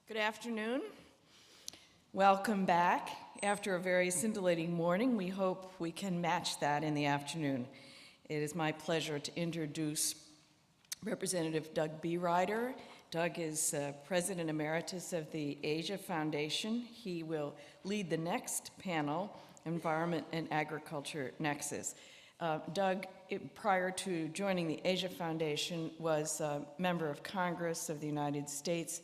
Good afternoon. Welcome back. After a very scintillating morning, we hope we can match that in the afternoon. It is my pleasure to introduce Representative Doug Bereuter. Doug is President Emeritus of the Asia Foundation. He will lead the next panel, Environment and Agriculture Nexus. Doug, prior to joining the Asia Foundation, was a member of Congress of the United States,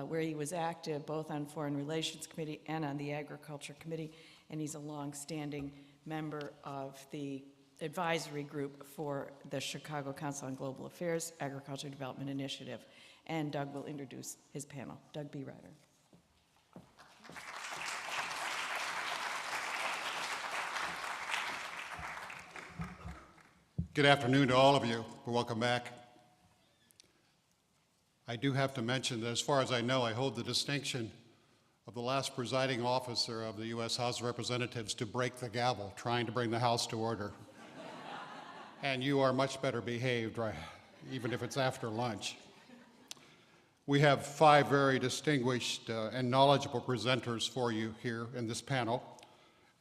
where he was active both on Foreign Relations Committee and on the Agriculture Committee, and he's a long-standing member of the advisory group for the Chicago Council on Global Affairs Agriculture Development Initiative. And Doug will introduce his panel. Doug Bereuter. Good afternoon to all of you. Welcome back. I do have to mention that as far as I know, I hold the distinction of the last presiding officer of the U.S. House of Representatives to break the gavel, trying to bring the House to order. And you are much better behaved, right, even if it's after lunch. We have 5 very distinguished and knowledgeable presenters for you here in this panel,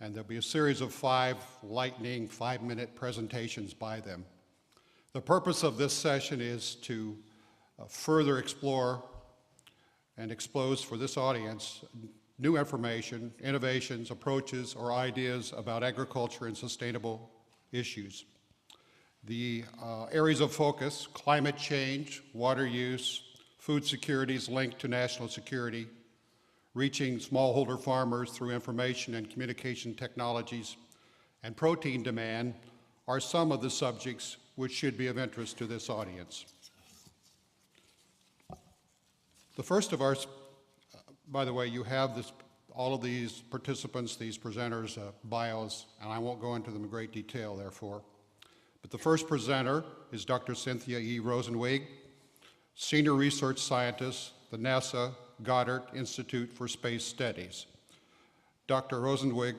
and there'll be a series of 5 lightning 5-minute presentations by them. The purpose of this session is to further explore and expose for this audience new information, innovations, approaches, or ideas about agriculture and sustainable issues. The areas of focus: climate change, water use, food securities linked to national security, reaching smallholder farmers through information and communication technologies, and protein demand are some of the subjects which should be of interest to this audience. The first of ours, by the way, you have this, all of these participants, these presenters' bios, and I won't go into them in great detail, therefore. But the first presenter is Dr. Cynthia E. Rosenzweig, Senior Research Scientist, the NASA Goddard Institute for Space Studies. Dr. Rosenzweig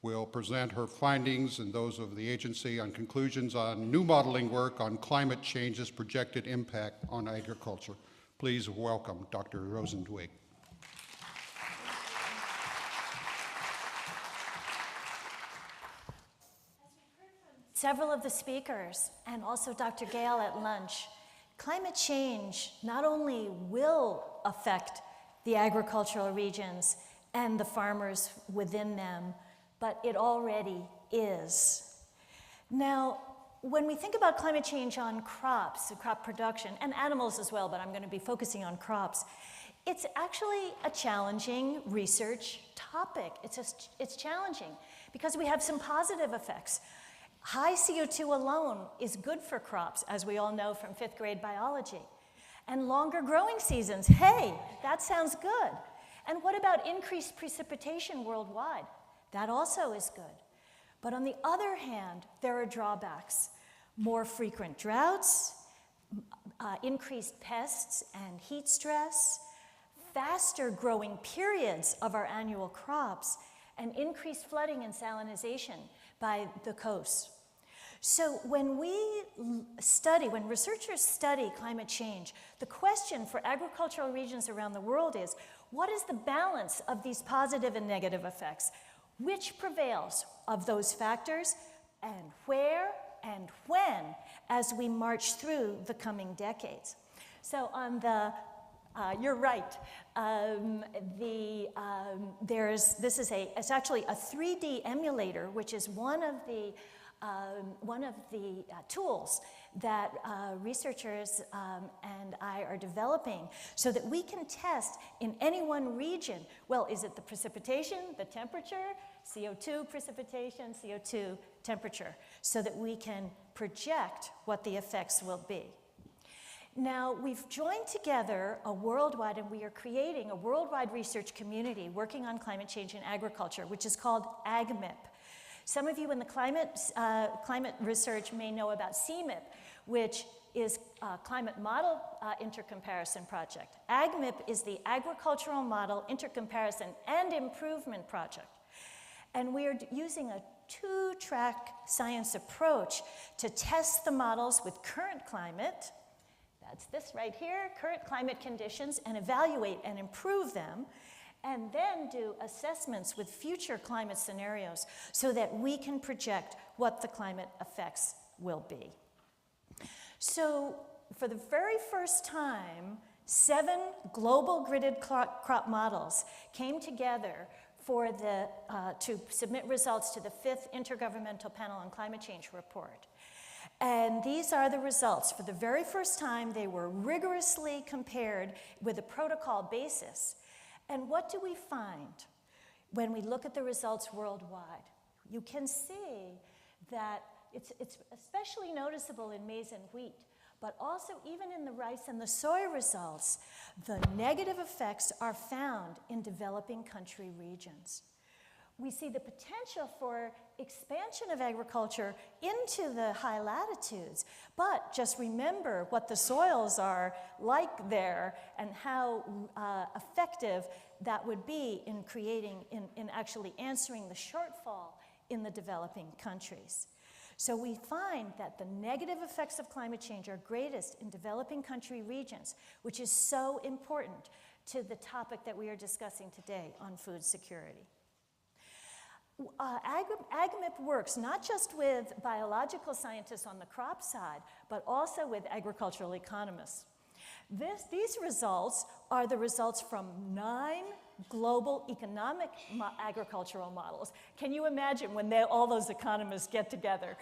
will present her findings and those of the agency on conclusions on new modeling work on climate change's projected impact on agriculture. Please welcome Dr. Rosenzweig. Several of the speakers, and also Dr. Gale at lunch, climate change not only will affect the agricultural regions and the farmers within them, but it already is. Now, when we think about climate change on crops, crop production, and animals as well, but I'm going to be focusing on crops, it's actually a challenging research topic. It's challenging because we have some positive effects. High CO2 alone is good for crops, as we all know from 5th grade biology. And longer growing seasons, hey, that sounds good. And what about increased precipitation worldwide? That also is good. But on the other hand, there are drawbacks. More frequent droughts, increased pests and heat stress, faster growing periods of our annual crops, and increased flooding and salinization by the coasts. So when researchers study climate change, the question for agricultural regions around the world is, what is the balance of these positive and negative effects? Which prevails of those factors, and where and when as we march through the coming decades? So on the, you're right, it's actually a 3D emulator, which is one of the tools that researchers and I are developing so that we can test in any one region, well, is it the precipitation, the temperature, CO2 precipitation, CO2 temperature, so that we can project what the effects will be. Now, we've joined together a worldwide, and we are creating a worldwide research community working on climate change in agriculture, which is called AgMIP. Some of you in the climate research may know about CMIP, which is a Climate Model Intercomparison Project. AgMIP is the Agricultural Model Intercomparison and Improvement Project. And we are using a 2-track science approach to test the models with current climate, that's this right here, current climate conditions, and evaluate and improve them, and then do assessments with future climate scenarios so that we can project what the climate effects will be. So for the very first time, 7 global gridded crop models came together for to submit results to the 5th Intergovernmental Panel on Climate Change report. And these are the results. For the very first time, they were rigorously compared with a protocol basis. And what do we find when we look at the results worldwide? You can see that it's especially noticeable in maize and wheat, but also even in the rice and the soy results, the negative effects are found in developing country regions. We see the potential for expansion of agriculture into the high latitudes, but just remember what the soils are like there and how effective that would be in creating, in actually answering the shortfall in the developing countries. So we find that the negative effects of climate change are greatest in developing country regions, which is so important to the topic that we are discussing today on food security. AgMIP works not just with biological scientists on the crop side, but also with agricultural economists. These results are the results from 9 global economic agricultural models. Can you imagine when all those economists get together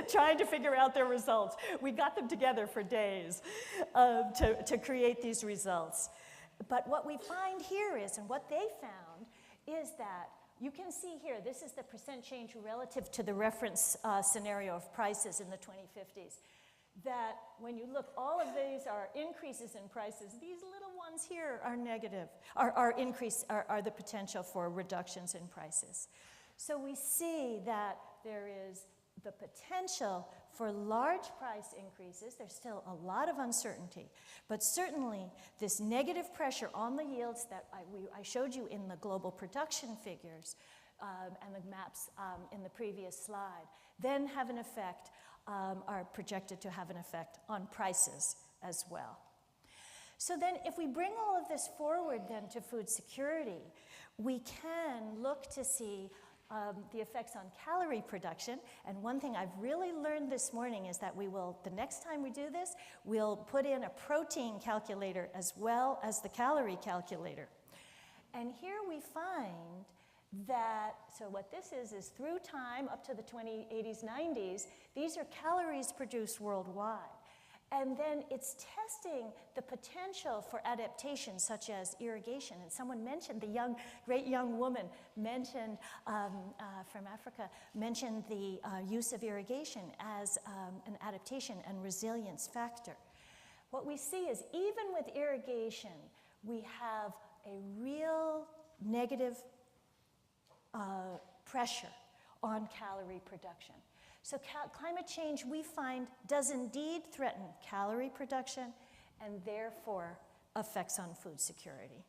trying to figure out their results? We got them together for days to create these results. But what we find here is, and what they found, is that you can see here, this is the percent change relative to the reference scenario of prices in the 2050s. That when you look, all of these are increases in prices. These little ones here are negative, are the potential for reductions in prices. So we see that there is the potential for large price increases. There's still a lot of uncertainty, but certainly this negative pressure on the yields that I showed you in the global production figures and the maps in the previous slide, then have an effect, are projected to have an effect on prices as well. So then if we bring all of this forward then to food security, we can look to see the effects on calorie production. And one thing I've really learned this morning is that we will, the next time we do this, we'll put in a protein calculator as well as the calorie calculator. And here we find that, so what this is through time up to the 2080s, 90s, these are calories produced worldwide. And then it's testing the potential for adaptation, such as irrigation. And someone mentioned, the great young woman mentioned, from Africa, mentioned the use of irrigation as an adaptation and resilience factor. What we see is even with irrigation, we have a real negative pressure on calorie production. So climate change, we find, does indeed threaten calorie production and therefore effects on food security.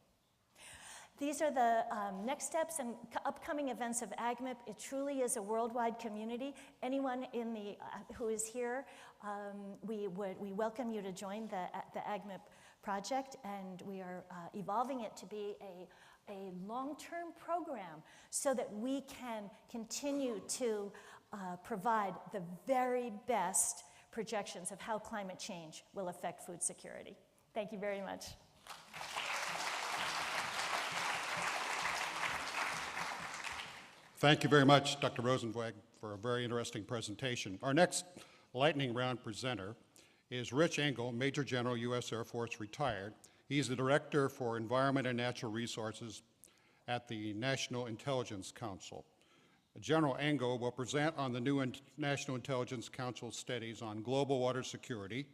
These are the next steps and upcoming events of AgMIP. It truly is a worldwide community. Anyone in who is here, we welcome you to join the AgMIP project, and we are evolving it to be a long-term program so that we can continue to provide the very best projections of how climate change will affect food security. Thank you very much. Thank you very much, Dr. Rosenzweig, for a very interesting presentation. Our next lightning round presenter is Rich Engel, Major General, U.S. Air Force, retired. He's the Director for Environment and Natural Resources at the National Intelligence Council. General Engel will present on the new National Intelligence Council studies on global water security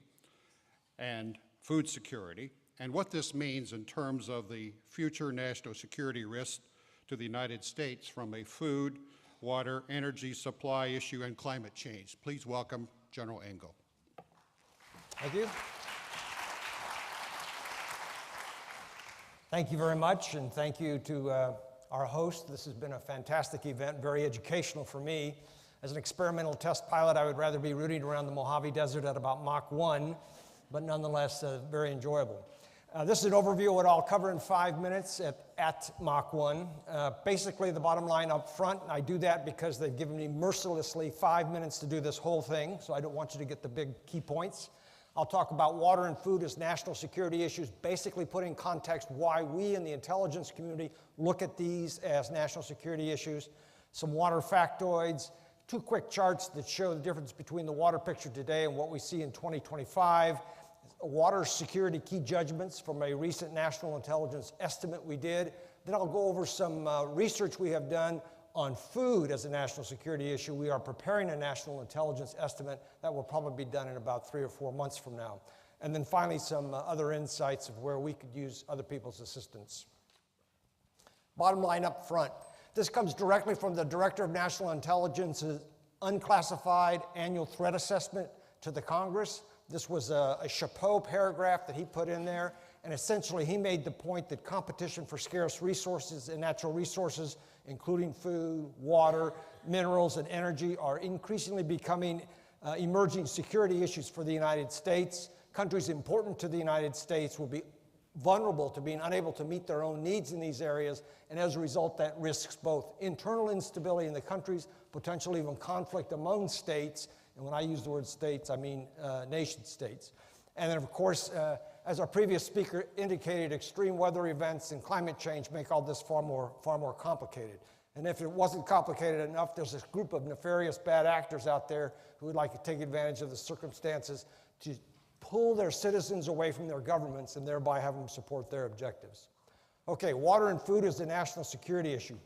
and food security, and what this means in terms of the future national security risks to the United States from a food, water, energy supply issue, and climate change. Please welcome General Engel. Thank you. Thank you very much, and thank you to our host. This has been a fantastic event, very educational for me. As an experimental test pilot, I would rather be rooting around the Mojave Desert at about Mach 1, but nonetheless very enjoyable. This is an overview of what I'll cover in 5 minutes at Mach 1. Basically, the bottom line up front, and I do that because they've given me mercilessly 5 minutes to do this whole thing, so I don't want you to get the big key points. I'll talk about water and food as national security issues, basically put in context why we in the intelligence community look at these as national security issues. Some water factoids, 2 quick charts that show the difference between the water picture today and what we see in 2025. Water security key judgments from a recent national intelligence estimate we did. Then I'll go over some research we have done on food as a national security issue. We are preparing a national intelligence estimate that will probably be done in about 3 or 4 months from now. And then finally, some other insights of where we could use other people's assistance. Bottom line up front. This comes directly from the Director of National Intelligence's unclassified annual threat assessment to the Congress. This was a chapeau paragraph that he put in there, and essentially he made the point that competition for scarce resources and natural resources, including food, water, minerals, and energy, are increasingly becoming emerging security issues for the United States. Countries important to the United States will be vulnerable to being unable to meet their own needs in these areas, and as a result that risks both internal instability in the countries, potentially even conflict among states, and when I use the word states, I mean nation states. And then, of course, as our previous speaker indicated, extreme weather events and climate change make all this far more complicated. And if it wasn't complicated enough, there's this group of nefarious bad actors out there who would like to take advantage of the circumstances to pull their citizens away from their governments and thereby have them support their objectives. Okay, water and food is a national security issue.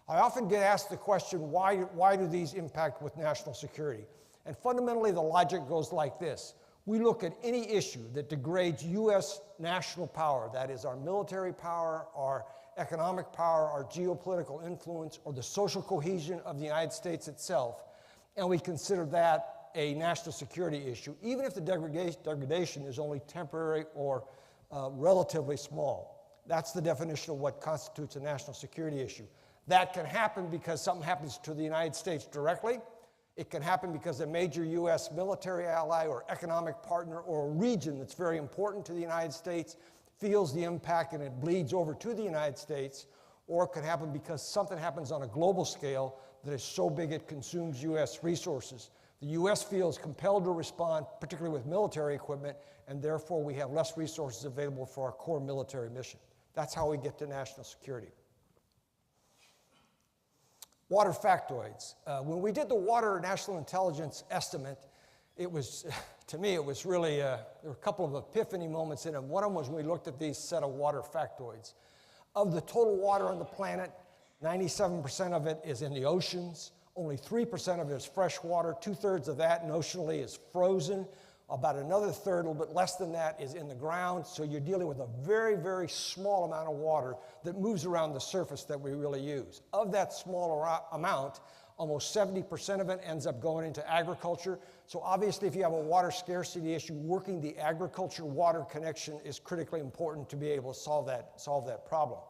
I often get asked the question, why do these impact with national security? And fundamentally, the logic goes like this. We look at any issue that degrades U.S. national power, that is our military power, our economic power, our geopolitical influence, or the social cohesion of the United States itself, and we consider that a national security issue, even if the degradation is only temporary or relatively small. That's the definition of what constitutes a national security issue. That can happen because something happens to the United States directly. It can happen because a major U.S. military ally or economic partner or a region that's very important to the United States feels the impact and it bleeds over to the United States, or it can happen because something happens on a global scale that is so big it consumes U.S. resources. The U.S. feels compelled to respond, particularly with military equipment, and therefore we have less resources available for our core military mission. That's how we get to national security. Water factoids. When we did the water national intelligence estimate, it was, to me, it was really, there were a couple of epiphany moments in it. One of them was when we looked at these set of water factoids. Of the total water on the planet, 97% of it is in the oceans. Only 3% of it is fresh water. 2/3 of that notionally is frozen. About another third, a little bit less than that, is in the ground. So you're dealing with a very, very small amount of water that moves around the surface that we really use. Of that smaller amount, almost 70% of it ends up going into agriculture. So obviously, if you have a water scarcity issue, working the agriculture-water connection is critically important to be able to solve that problem.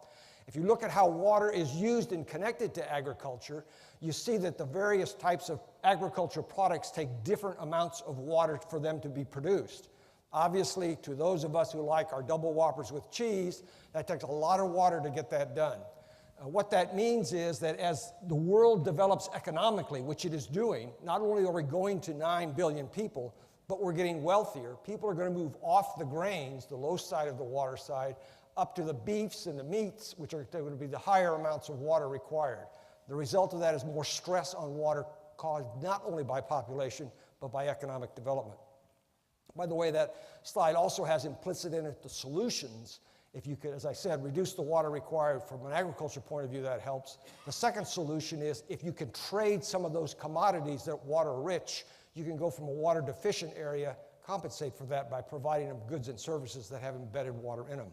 If you look at how water is used and connected to agriculture, you see that the various types of agriculture products take different amounts of water for them to be produced. Obviously, to those of us who like our double whoppers with cheese, that takes a lot of water to get that done. What that means is that as the world develops economically, which it is doing, not only are we going to 9 billion people, but we're getting wealthier. People are going to move off the grains, the low side of the water side, up to the beefs and the meats, which are going to be the higher amounts of water required. The result of that is more stress on water caused not only by population, but by economic development. By the way, that slide also has implicit in it the solutions. If you could, as I said, reduce the water required from an agriculture point of view, that helps. The second solution is if you can trade some of those commodities that are water rich, you can go from a water deficient area, compensate for that by providing them goods and services that have embedded water in them.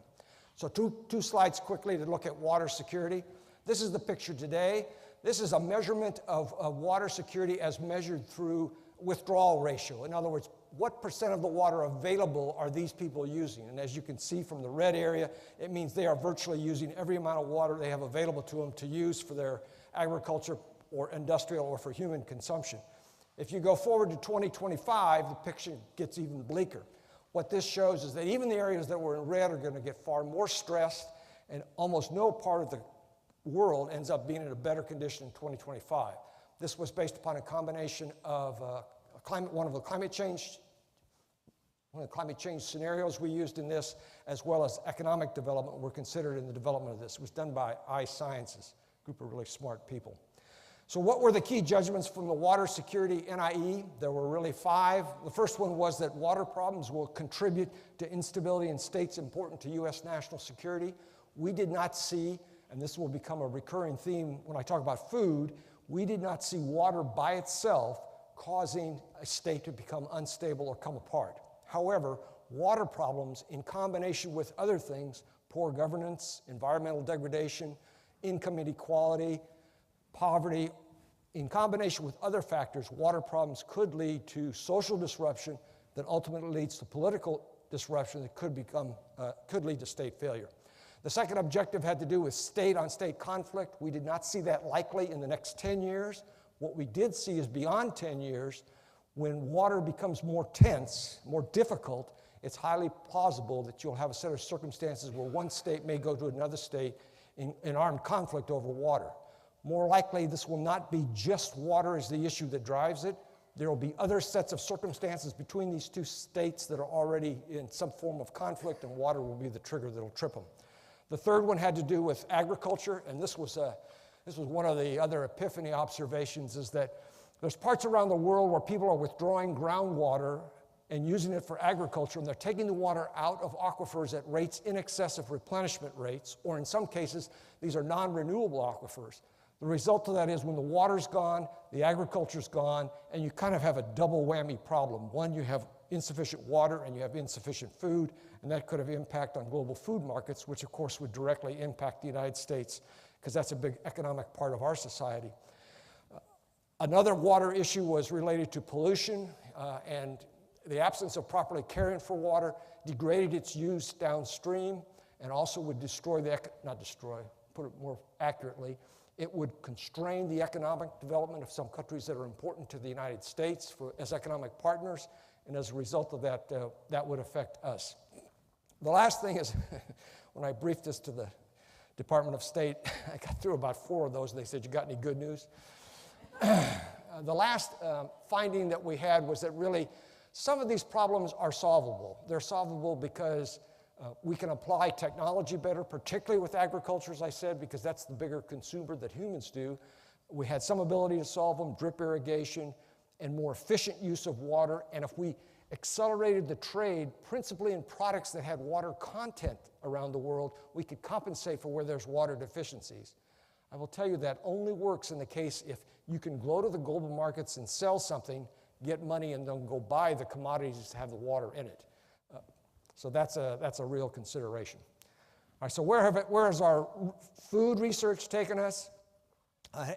So two slides quickly to look at water security. This is the picture today. This is a measurement of water security as measured through withdrawal ratio. In other words, what percent of the water available are these people using? And as you can see from the red area, it means they are virtually using every amount of water they have available to them to use for their agriculture or industrial or for human consumption. If you go forward to 2025, the picture gets even bleaker. What this shows is that even the areas that were in red are going to get far more stressed, and almost no part of the world ends up being in a better condition in 2025. This was based upon a combination of one of the climate change scenarios we used in this, as well as economic development were considered in the development of this. It was done by iSciences, a group of really smart people. So what were the key judgments from the Water Security NIE? There were really 5. The first one was that water problems will contribute to instability in states important to U.S. national security. We did not see, and this will become a recurring theme when I talk about food, we did not see water by itself causing a state to become unstable or come apart. However, water problems in combination with other things, poor governance, environmental degradation, income inequality, poverty, in combination with other factors, water problems could lead to social disruption that ultimately leads to political disruption that could lead to state failure. The second objective had to do with state-on-state conflict. We did not see that likely in the next 10 years. What we did see is beyond 10 years, when water becomes more tense, more difficult, it's highly plausible that you'll have a set of circumstances where one state may go to another state in armed conflict over water. More likely, this will not be just water as the issue that drives it. There will be other sets of circumstances between these two states that are already in some form of conflict, and water will be the trigger that will trip them. The third one had to do with agriculture, and this was one of the other epiphany observations, is that there's parts around the world where people are withdrawing groundwater and using it for agriculture, and they're taking the water out of aquifers at rates in excess of replenishment rates, or in some cases, these are non-renewable aquifers. The result of that is when the water's gone, the agriculture's gone, and you kind of have a double whammy problem. One, you have insufficient water and you have insufficient food, and that could have impact on global food markets, which of course would directly impact the United States, because that's a big economic part of our society. Another water issue was related to pollution, and the absence of properly caring for water degraded its use downstream, and also would destroy put it more accurately, it would constrain the economic development of some countries that are important to the United States as economic partners, and as a result of that, that would affect us. The last thing is, when I briefed this to the Department of State, I got through about 4 of those, and they said, "You got any good news?" The last finding that we had was that really some of these problems are solvable. They're solvable because we can apply technology better, particularly with agriculture, as I said, because that's the bigger consumer that humans do. We had some ability to solve them, drip irrigation, and more efficient use of water. And if we accelerated the trade, principally in products that had water content around the world, we could compensate for where there's water deficiencies. I will tell you that only works in the case if you can go to the global markets and sell something, get money, and then go buy the commodities to have the water in it. So that's a real consideration. All right, so where has our food research taken us?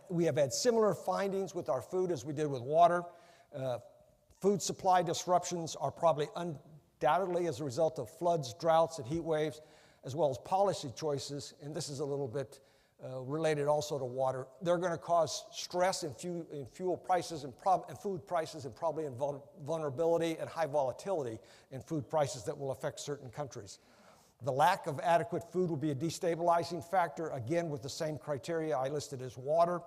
We have had similar findings with our food as we did with water. Food supply disruptions are probably undoubtedly as a result of floods, droughts, and heat waves, as well as policy choices, and this is a little bit related also to water. They're going to cause stress in fuel prices and food prices, and probably in vulnerability and high volatility in food prices that will affect certain countries. The lack of adequate food will be a destabilizing factor, again with the same criteria I listed as water.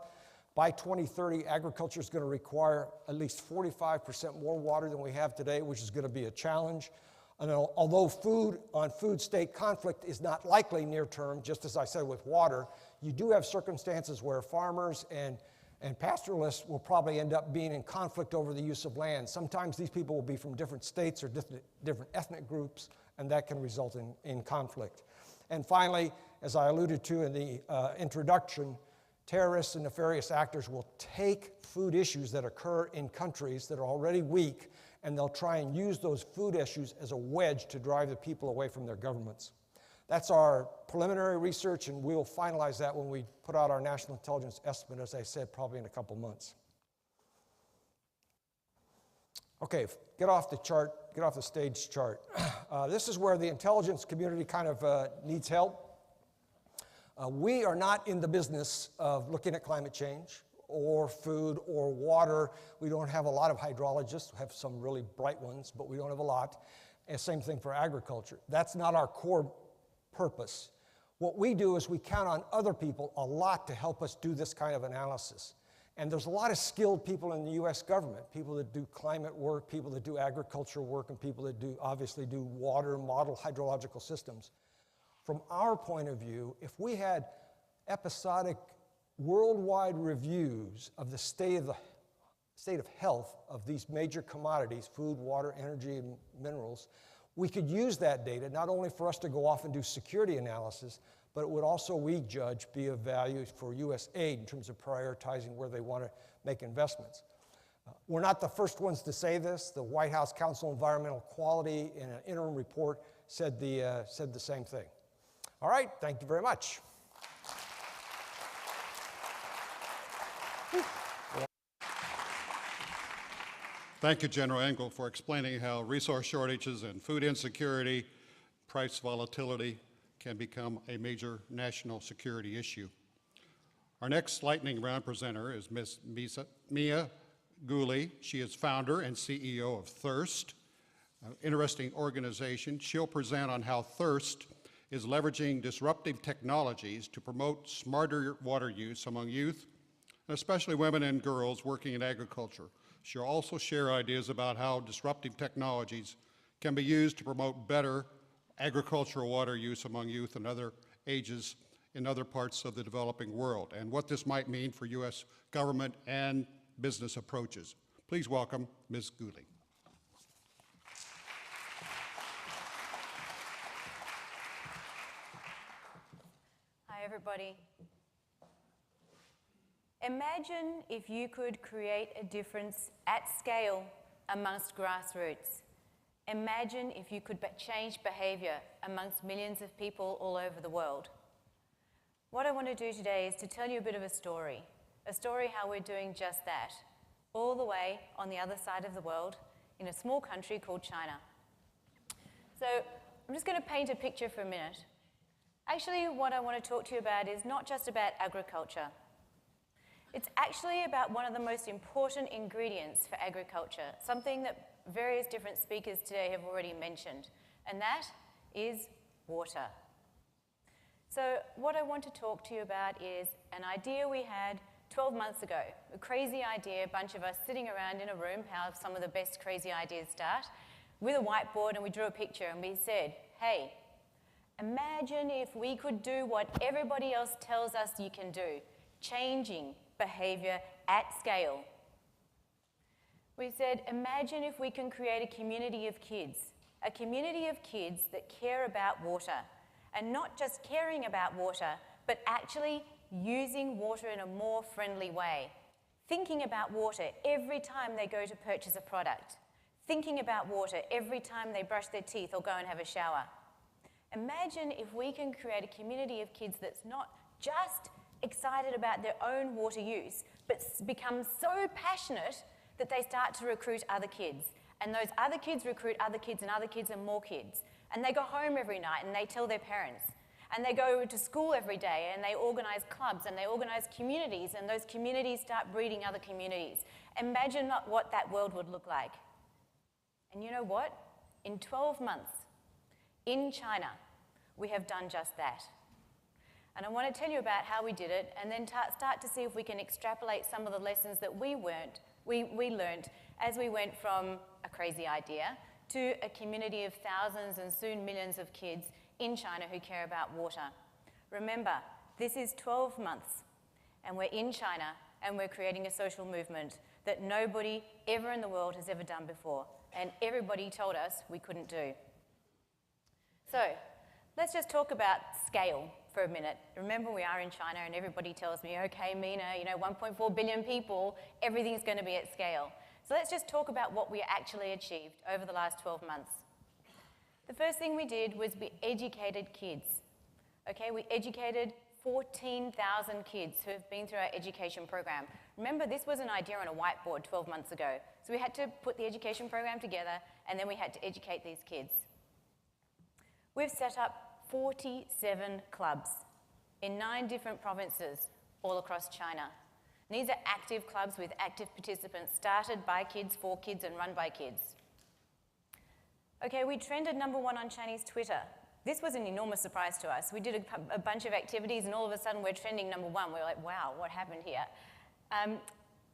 By 2030, agriculture is going to require at least 45% more water than we have today, which is going to be a challenge. And although food state conflict is not likely near term, just as I said with water, you do have circumstances where farmers and pastoralists will probably end up being in conflict over the use of land. Sometimes these people will be from different states or different ethnic groups, and that can result in conflict. And finally, as I alluded to in the introduction, terrorists and nefarious actors will take food issues that occur in countries that are already weak, and they'll try and use those food issues as a wedge to drive the people away from their governments. That's our preliminary research, and we'll finalize that when we put out our national intelligence estimate, as I said, probably in a couple months. Okay, get off the stage chart. This is where the intelligence community kind of needs help. We are not in the business of looking at climate change or food or water. We don't have a lot of hydrologists. We have some really bright ones, but we don't have a lot. And same thing for agriculture. That's not our core purpose. What we do is we count on other people a lot to help us do this kind of analysis. And there's a lot of skilled people in the US government, people that do climate work, people that do agricultural work, and people that obviously do water, model hydrological systems. From our point of view, if we had episodic worldwide reviews of the state of health of these major commodities, food, water, energy, and minerals, we could use that data not only for us to go off and do security analysis, but it would also, we judge, be of value for US aid in terms of prioritizing where they want to make investments. We're not the first ones to say this. The White House Council on Environmental Quality in an interim report said the same thing. All right, thank you very much. Thank you, General Engel, for explaining how resource shortages and food insecurity, price volatility can become a major national security issue. Our next lightning round presenter is Ms. Mina Guli. She is founder and CEO of Thirst, an interesting organization. She'll present on how Thirst is leveraging disruptive technologies to promote smarter water use among youth, and especially women and girls working in agriculture. She'll also share ideas about how disruptive technologies can be used to promote better agricultural water use among youth and other ages in other parts of the developing world, and what this might mean for U.S. government and business approaches. Please welcome Ms. Guli. Hi, everybody. Imagine if you could create a difference at scale amongst grassroots. Imagine if you could change behavior amongst millions of people all over the world. What I want to do today is to tell you a bit of a story how we're doing just that, all the way on the other side of the world in a small country called China. So I'm just going to paint a picture for a minute. Actually, what I want to talk to you about is not just about agriculture. It's actually about one of the most important ingredients for agriculture, something that various different speakers today have already mentioned, and that is water. So what I want to talk to you about is an idea we had 12 months ago, a crazy idea, a bunch of us sitting around in a room, how some of the best crazy ideas start, with a whiteboard, and we drew a picture and we said, hey, imagine if we could do what everybody else tells us you can do, changing behavior at scale. We said, imagine if we can create a community of kids that care about water, and not just caring about water, but actually using water in a more friendly way. Thinking about water every time they go to purchase a product. Thinking about water every time they brush their teeth or go and have a shower. Imagine if we can create a community of kids that's not just excited about their own water use, but become so passionate that they start to recruit other kids. And those other kids recruit other kids and other kids and more kids. And they go home every night and they tell their parents. And they go to school every day and they organize clubs and they organize communities, and those communities start breeding other communities. Imagine what that world would look like. And you know what? In 12 months, in China, we have done just that. And I want to tell you about how we did it, and then start to see if we can extrapolate some of the lessons that we learned as we went from a crazy idea to a community of thousands and soon millions of kids in China who care about water. Remember, this is 12 months, and we're in China, and we're creating a social movement that nobody ever in the world has ever done before, and everybody told us we couldn't do. So, let's just talk about scale for a minute. Remember, we are in China, and everybody tells me, okay, Mina, 1.4 billion people, everything's going to be at scale. So let's just talk about what we actually achieved over the last 12 months. The first thing we did was we educated kids. Okay, we educated 14,000 kids who have been through our education program. Remember, this was an idea on a whiteboard 12 months ago. So we had to put the education program together, and then we had to educate these kids. We've set up 47 clubs in 9 different provinces all across China. And these are active clubs with active participants, started by kids, for kids, and run by kids. Okay, we trended #1 on Chinese Twitter. This was an enormous surprise to us. We did a bunch of activities, and all of a sudden we're trending #1. We're like, wow, what happened here?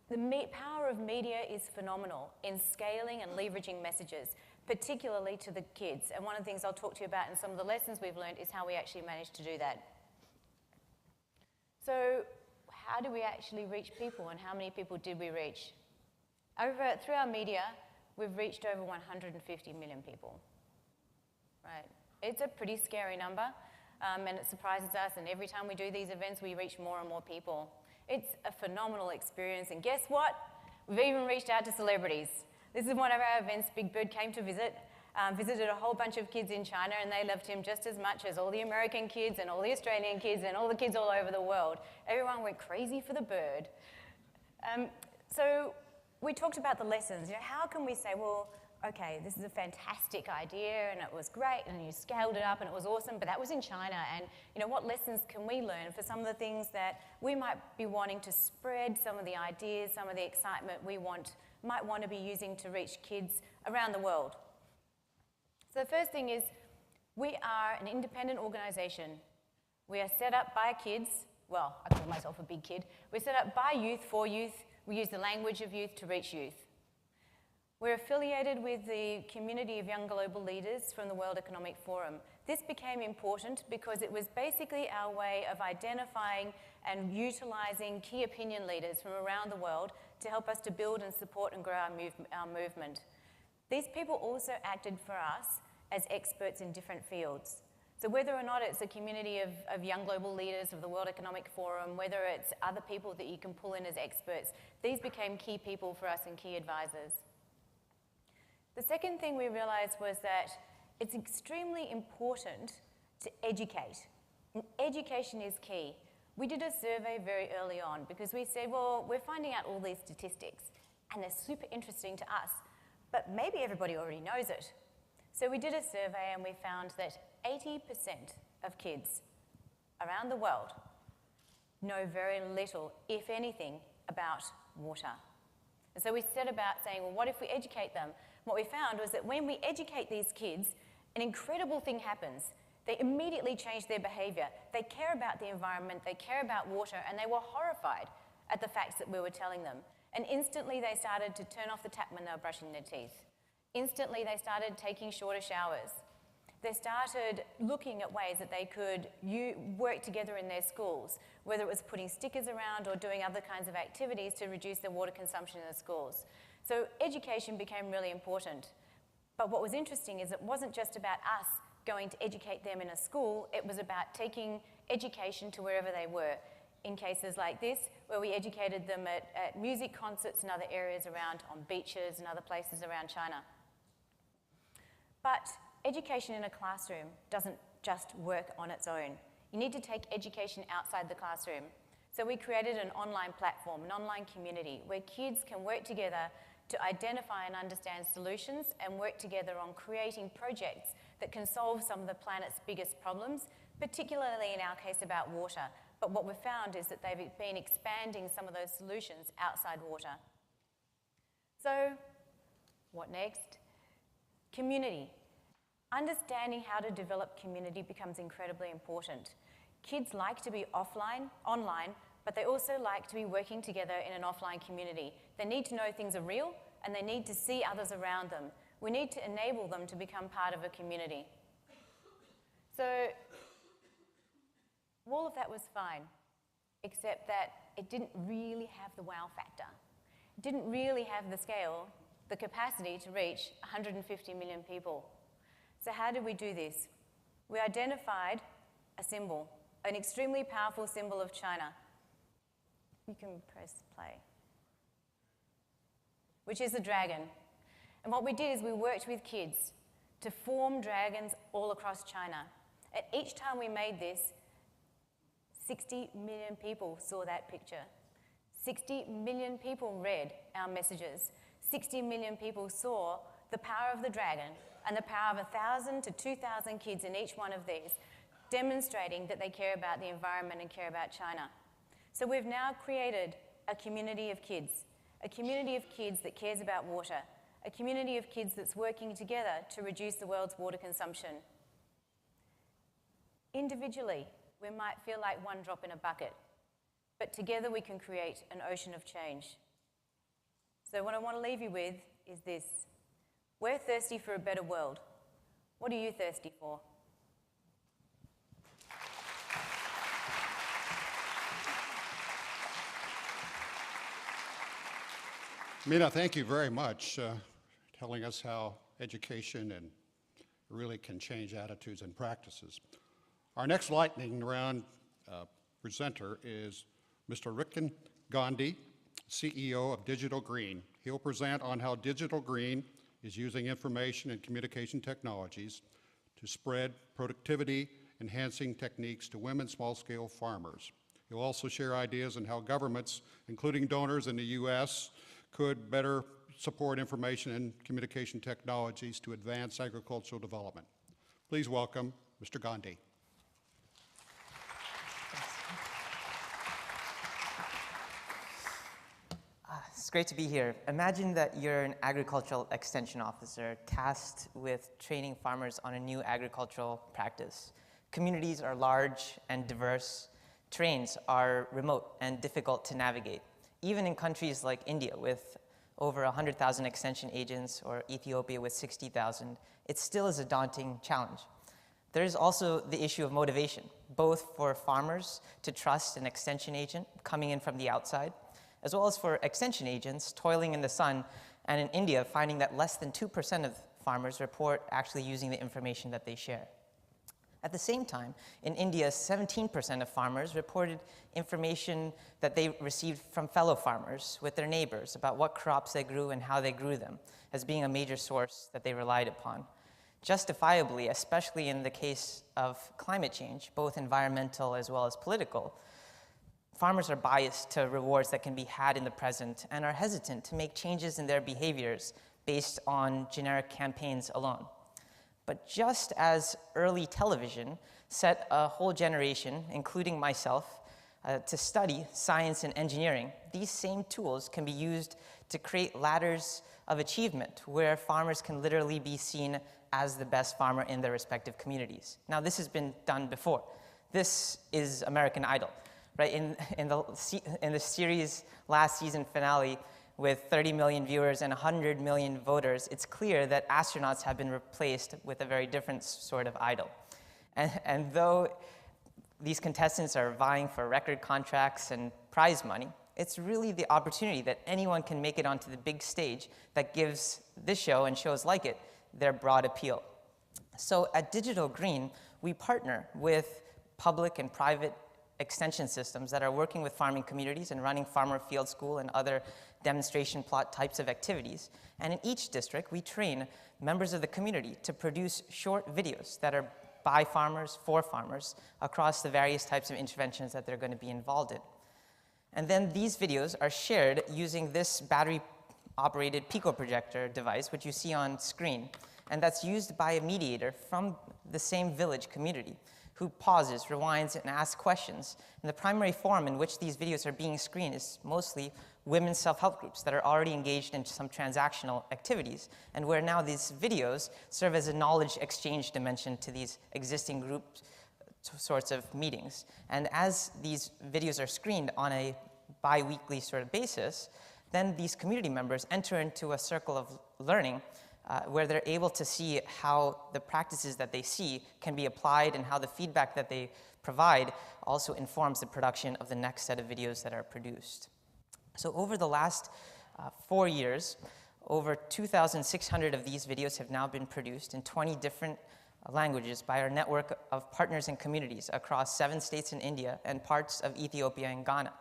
The power of media is phenomenal in scaling and leveraging messages, particularly to the kids. And one of the things I'll talk to you about in some of the lessons we've learned is how we actually managed to do that. So how do we actually reach people, and how many people did we reach? Through our media, we've reached over 150 million people, right? It's a pretty scary number, and it surprises us, and every time we do these events, we reach more and more people. It's a phenomenal experience, and guess what? We've even reached out to celebrities. This is one of our events. Big Bird came to visit, visited a whole bunch of kids in China, and they loved him just as much as all the American kids and all the Australian kids and all the kids all over the world. Everyone went crazy for the bird. So we talked about the lessons. You know, how can we say, well, okay, this is a fantastic idea, and it was great, and you scaled it up, and it was awesome, but that was in China, and you know, what lessons can we learn for some of the things that we might be wanting to spread, some of the ideas, some of the excitement we might want to be using to reach kids around the world? So the first thing is, we are an independent organization. We are set up by kids. Well, I call myself a big kid. We're set up by youth, for youth. We use the language of youth to reach youth. We're affiliated with the community of young global leaders from the World Economic Forum. This became important because it was basically our way of identifying and utilizing key opinion leaders from around the world to help us to build and support and grow our movement. These people also acted for us as experts in different fields. So whether or not it's a community of young global leaders of the World Economic Forum, whether it's other people that you can pull in as experts, these became key people for us and key advisors. The second thing we realized was that it's extremely important to educate. And education is key. We did a survey very early on because we said, well, we're finding out all these statistics and they're super interesting to us, but maybe everybody already knows it. So we did a survey and we found that 80% of kids around the world know very little, if anything, about water. And so we set about saying, well, what if we educate them? What we found was that when we educate these kids, an incredible thing happens. They immediately change their behavior. They care about the environment, they care about water, and they were horrified at the facts that we were telling them. And instantly they started to turn off the tap when they were brushing their teeth. Instantly they started taking shorter showers. They started looking at ways that they could work together in their schools, whether it was putting stickers around or doing other kinds of activities to reduce their water consumption in the schools. So education became really important. But what was interesting is it wasn't just about us going to educate them in a school, it was about taking education to wherever they were. In cases like this, where we educated them at music concerts and other areas around, on beaches and other places around China. But education in a classroom doesn't just work on its own. You need to take education outside the classroom. So we created an online platform, an online community, where kids can work together to identify and understand solutions and work together on creating projects that can solve some of the planet's biggest problems, particularly in our case about water. But what we've found is that they've been expanding some of those solutions outside water. So, what next? Community. Understanding how to develop community becomes incredibly important. Kids like to be online, but they also like to be working together in an offline community. They need to know things are real, and they need to see others around them. We need to enable them to become part of a community. So, all of that was fine, except that it didn't really have the wow factor. It didn't really have the scale, the capacity to reach 150 million people. So how did we do this? We identified a symbol, an extremely powerful symbol of China. You can press play. Which is the dragon. And what we did is we worked with kids to form dragons all across China. And each time we made this, 60 million people saw that picture. 60 million people read our messages. 60 million people saw the power of the dragon and the power of 1,000 to 2,000 kids in each one of these, demonstrating that they care about the environment and care about China. So we've now created a community of kids that cares about water, a community of kids that's working together to reduce the world's water consumption. Individually, we might feel like one drop in a bucket, but together we can create an ocean of change. So what I want to leave you with is this. We're thirsty for a better world. What are you thirsty for? Mina, thank you very much telling us how education and really can change attitudes and practices. Our next lightning round presenter is Mr. Rikin Gandhi, CEO of Digital Green. He'll present on how Digital Green is using information and communication technologies to spread productivity-enhancing techniques to women small-scale farmers. He'll also share ideas on how governments, including donors in the U.S., could better support information and communication technologies to advance agricultural development. Please welcome Mr. Gandhi. It's great to be here. Imagine that you're an agricultural extension officer tasked with training farmers on a new agricultural practice. Communities are large and diverse. Terrains are remote and difficult to navigate. Even in countries like India with over 100,000 extension agents or Ethiopia with 60,000, it still is a daunting challenge. There is also the issue of motivation, both for farmers to trust an extension agent coming in from the outside, as well as for extension agents toiling in the sun, and in India finding that less than 2% of farmers report actually using the information that they share. At the same time, in India, 17% of farmers reported information that they received from fellow farmers with their neighbors about what crops they grew and how they grew them as being a major source that they relied upon. Justifiably, especially in the case of climate change, both environmental as well as political, farmers are biased to rewards that can be had in the present and are hesitant to make changes in their behaviors based on generic campaigns alone. But just as early television set a whole generation, including myself, to study science and engineering, these same tools can be used to create ladders of achievement where farmers can literally be seen as the best farmer in their respective communities. Now, this has been done before. This is American Idol, right? In the series' last season finale, with 30 million viewers and 100 million voters, it's clear that astronauts have been replaced with a very different sort of idol. And though these contestants are vying for record contracts and prize money, it's really the opportunity that anyone can make it onto the big stage that gives this show and shows like it their broad appeal. So at Digital Green, we partner with public and private extension systems that are working with farming communities and running farmer field school and other demonstration plot types of activities. And in each district, we train members of the community to produce short videos that are by farmers, for farmers, across the various types of interventions that they're going to be involved in. And then these videos are shared using this battery-operated pico projector device, which you see on screen, and that's used by a mediator from the same village community, who pauses, rewinds, and asks questions. And the primary forum in which these videos are being screened is mostly women's self-help groups that are already engaged in some transactional activities, and where now these videos serve as a knowledge exchange dimension to these existing group sorts of meetings. And as these videos are screened on a bi-weekly sort of basis, then these community members enter into a circle of learning where they're able to see how the practices that they see can be applied and how the feedback that they provide also informs the production of the next set of videos that are produced. So over the last 4 years, over 2,600 of these videos have now been produced in 20 different languages by our network of partners and communities across 7 states in India and parts of Ethiopia and Ghana.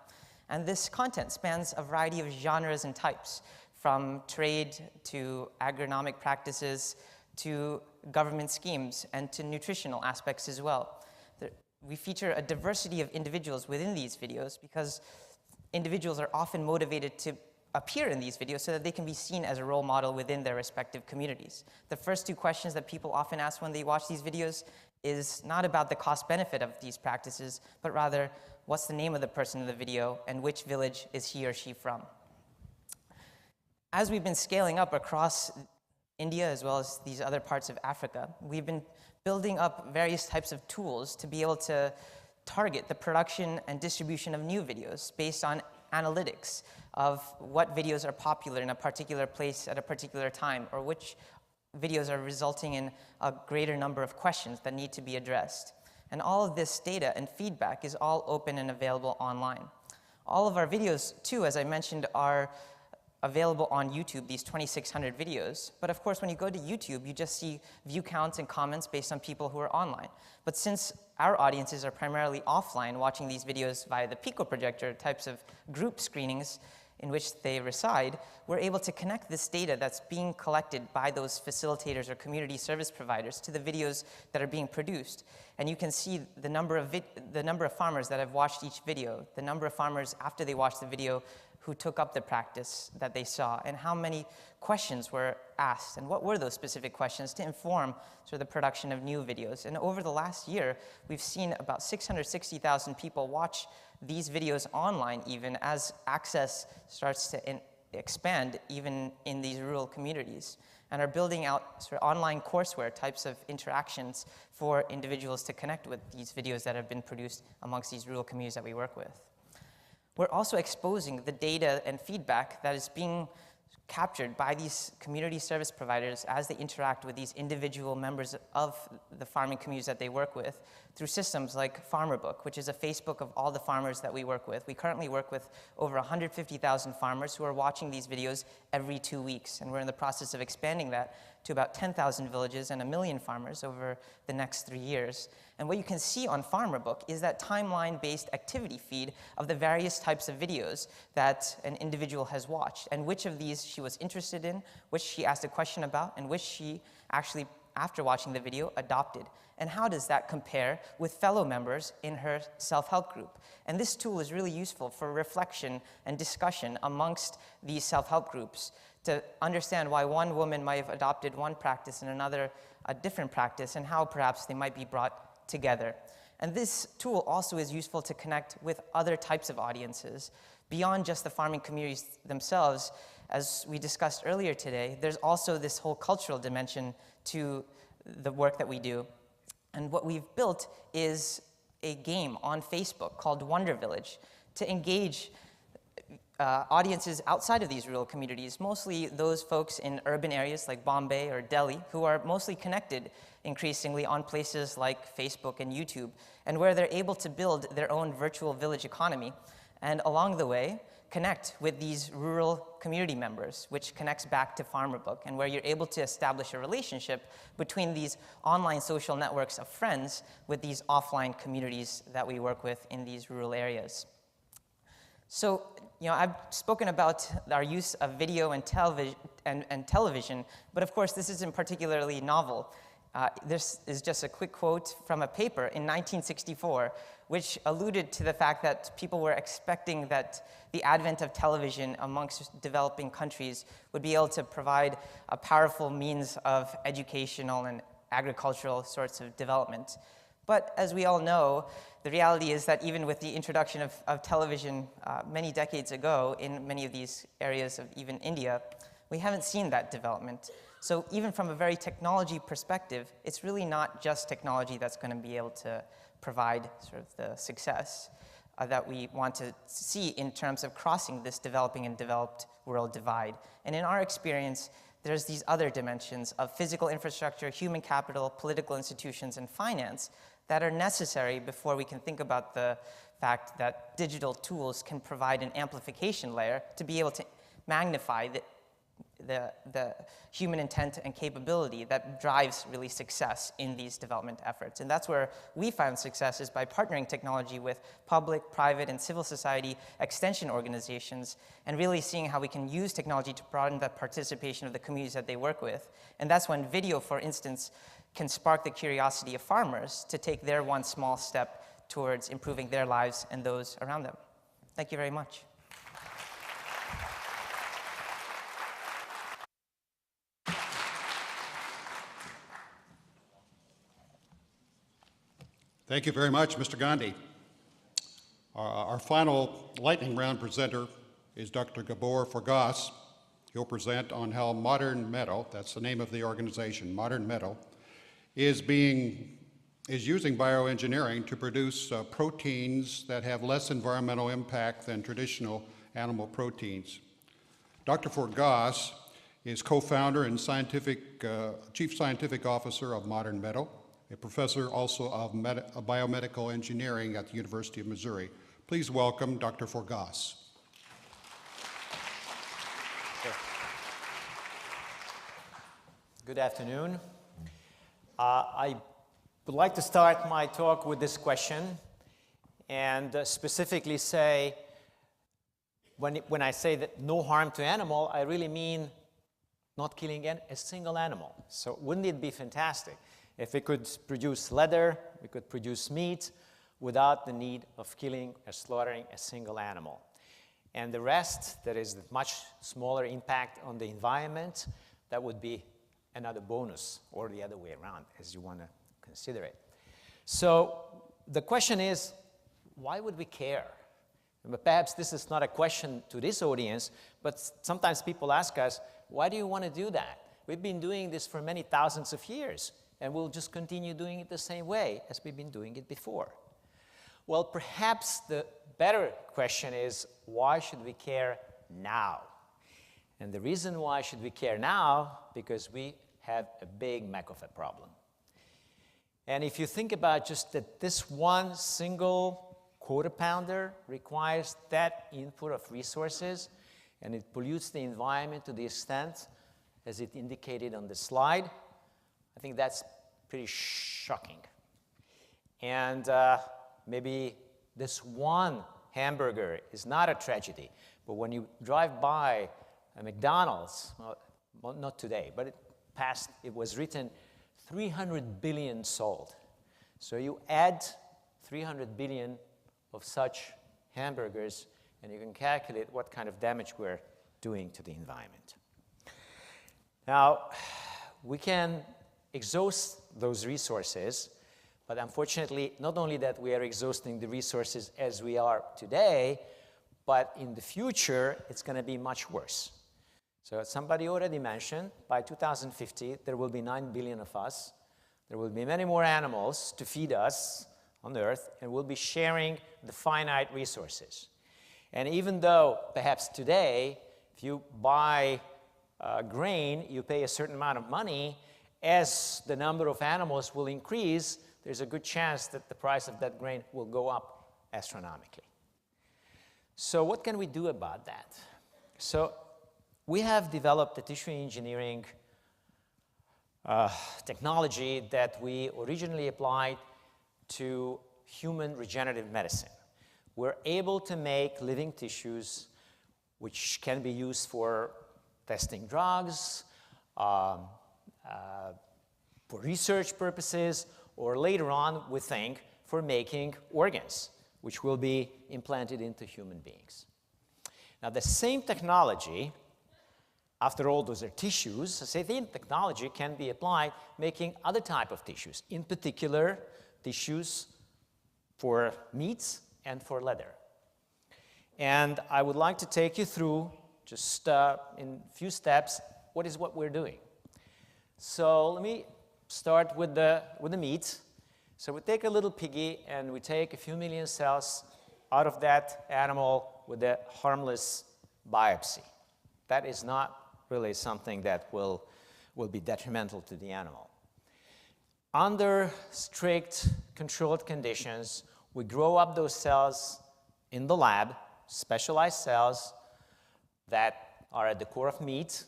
And this content spans a variety of genres and types, from trade to agronomic practices to government schemes and to nutritional aspects as well. We feature a diversity of individuals within these videos because individuals are often motivated to appear in these videos so that they can be seen as a role model within their respective communities. The first 2 questions that people often ask when they watch these videos is not about the cost-benefit of these practices, but rather, what's the name of the person in the video and which village is he or she from? As we've been scaling up across India as well as these other parts of Africa, we've been building up various types of tools to be able to target the production and distribution of new videos based on analytics of what videos are popular in a particular place at a particular time, or which videos are resulting in a greater number of questions that need to be addressed. And all of this data and feedback is all open and available online. All of our videos, too, as I mentioned, are available on YouTube, these 2,600 videos. But of course, when you go to YouTube, you just see view counts and comments based on people who are online. But since our audiences are primarily offline, watching these videos via the Pico projector types of group screenings in which they reside, we're able to connect this data that's being collected by those facilitators or community service providers to the videos that are being produced. And you can see the number of farmers that have watched each video, the number of farmers after they watched the video who took up the practice that they saw, and how many questions were asked, and what were those specific questions to inform sort of the production of new videos. And over the last year, we've seen about 660,000 people watch these videos online, even as access starts to expand even in these rural communities, and are building out sort of online courseware types of interactions for individuals to connect with these videos that have been produced amongst these rural communities that we work with. We're also exposing the data and feedback that is being captured by these community service providers as they interact with these individual members of the farming communities that they work with through systems like FarmerBook, which is a Facebook of all the farmers that we work with. We currently work with over 150,000 farmers who are watching these videos every 2 weeks, and we're in the process of expanding that to about 10,000 villages and 1 million farmers over the next 3 years. And what you can see on FarmerBook is that timeline-based activity feed of the various types of videos that an individual has watched, and which of these she was interested in, which she asked a question about, and which she actually, after watching the video, adopted. And how does that compare with fellow members in her self-help group? And this tool is really useful for reflection and discussion amongst these self-help groups to understand why one woman might have adopted one practice and another a different practice, and how perhaps they might be brought together. And this tool also is useful to connect with other types of audiences beyond just the farming communities themselves. As we discussed earlier today, there's also this whole cultural dimension to the work that we do. And what we've built is a game on Facebook called Wonder Village to engage audiences outside of these rural communities, mostly those folks in urban areas like Bombay or Delhi, who are mostly connected increasingly on places like Facebook and YouTube, and where they're able to build their own virtual village economy, and along the way, connect with these rural community members, which connects back to FarmerBook, and where you're able to establish a relationship between these online social networks of friends with these offline communities that we work with in these rural areas. So, I've spoken about our use of video and television, but of course this isn't particularly novel. This is just a quick quote from a paper in 1964, which alluded to the fact that people were expecting that the advent of television amongst developing countries would be able to provide a powerful means of educational and agricultural sorts of development. But as we all know, the reality is that even with the introduction of television many decades ago in many of these areas of even India, we haven't seen that development. So even from a very technology perspective, it's really not just technology that's going to be able to provide sort of the success that we want to see in terms of crossing this developing and developed world divide. And in our experience, there's these other dimensions of physical infrastructure, human capital, political institutions, and finance that are necessary before we can think about the fact that digital tools can provide an amplification layer to be able to magnify the human intent and capability that drives really success in these development efforts. And that's where we found success, is by partnering technology with public, private, and civil society extension organizations, and really seeing how we can use technology to broaden the participation of the communities that they work with. And that's when video, for instance, can spark the curiosity of farmers to take their one small step towards improving their lives and those around them. Thank you very much. Thank you very much, Mr. Gandhi. Our final lightning round presenter is Dr. Gabor Forgacs. He'll present on how modern Meadow, that's the name of the organization, Modern Meadow, is using bioengineering to produce proteins that have less environmental impact than traditional animal proteins. Dr. Forgacs is co-founder and chief scientific officer of Modern Meadow, a professor also of biomedical engineering at the University of Missouri. Please welcome Dr. Forgacs. Good afternoon. I would like to start my talk with this question and specifically say, when I say that no harm to animal, I really mean not killing a single animal. So wouldn't it be fantastic if we could produce leather, we could produce meat without the need of killing or slaughtering a single animal? And the rest, there is a much smaller impact on the environment, that would be another bonus, or the other way around, as you want to consider it. So the question is, why would we care? But perhaps this is not a question to this audience, but sometimes people ask us, why do you want to do that? We've been doing this for many thousands of years, and we'll just continue doing it the same way as we've been doing it before. Well, perhaps the better question is, why should we care now? And the reason why should we care now, because we have a big McAfee problem. And if you think about just that this one single quarter pounder requires that input of resources, and it pollutes the environment to the extent as it indicated on the slide, I think that's pretty shocking. And maybe this one hamburger is not a tragedy, but when you drive by a McDonald's, well, not today, but it was written 300 billion sold. So you add 300 billion of such hamburgers, and you can calculate what kind of damage we're doing to the environment. Now, we can exhaust those resources, but unfortunately, not only that we are exhausting the resources as we are today, but in the future, it's going to be much worse. So as somebody already mentioned, by 2050, there will be 9 billion of us. There will be many more animals to feed us on Earth, and we'll be sharing the finite resources. And even though perhaps today, if you buy grain, you pay a certain amount of money, as the number of animals will increase, there's a good chance that the price of that grain will go up astronomically. So what can we do about that? So we have developed a tissue engineering technology that we originally applied to human regenerative medicine. We're able to make living tissues which can be used for testing drugs, for research purposes, or later on, we think, for making organs, which will be implanted into human beings. Now, the same technology, after all, those are tissues, the same technology can be applied making other type of tissues, in particular, tissues for meats and for leather. And I would like to take you through, just in a few steps, what we're doing. So let me start with the meat. So we take a little piggy and we take a few million cells out of that animal with a harmless biopsy. That is not really something that will be detrimental to the animal. Under strict controlled conditions, we grow up those cells in the lab, specialized cells that are at the core of meat,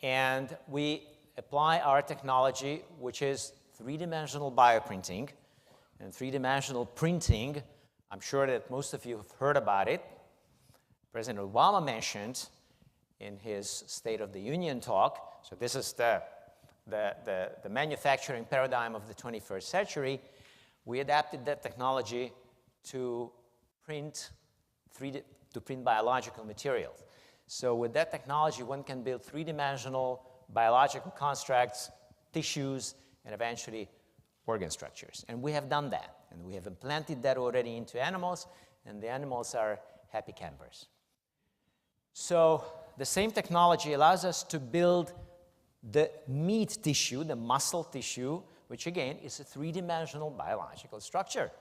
and we apply our technology, which is three-dimensional bioprinting. And three-dimensional printing, I'm sure that most of you have heard about it. President Obama mentioned in his State of the Union talk. So this is the manufacturing paradigm of the 21st century. We adapted that technology to print biological materials. So with that technology, one can build three-dimensional biological constructs, tissues, and eventually organ structures. And we have done that. And we have implanted that already into animals, and the animals are happy campers. So the same technology allows us to build the meat tissue, the muscle tissue, which again is a three-dimensional biological structure.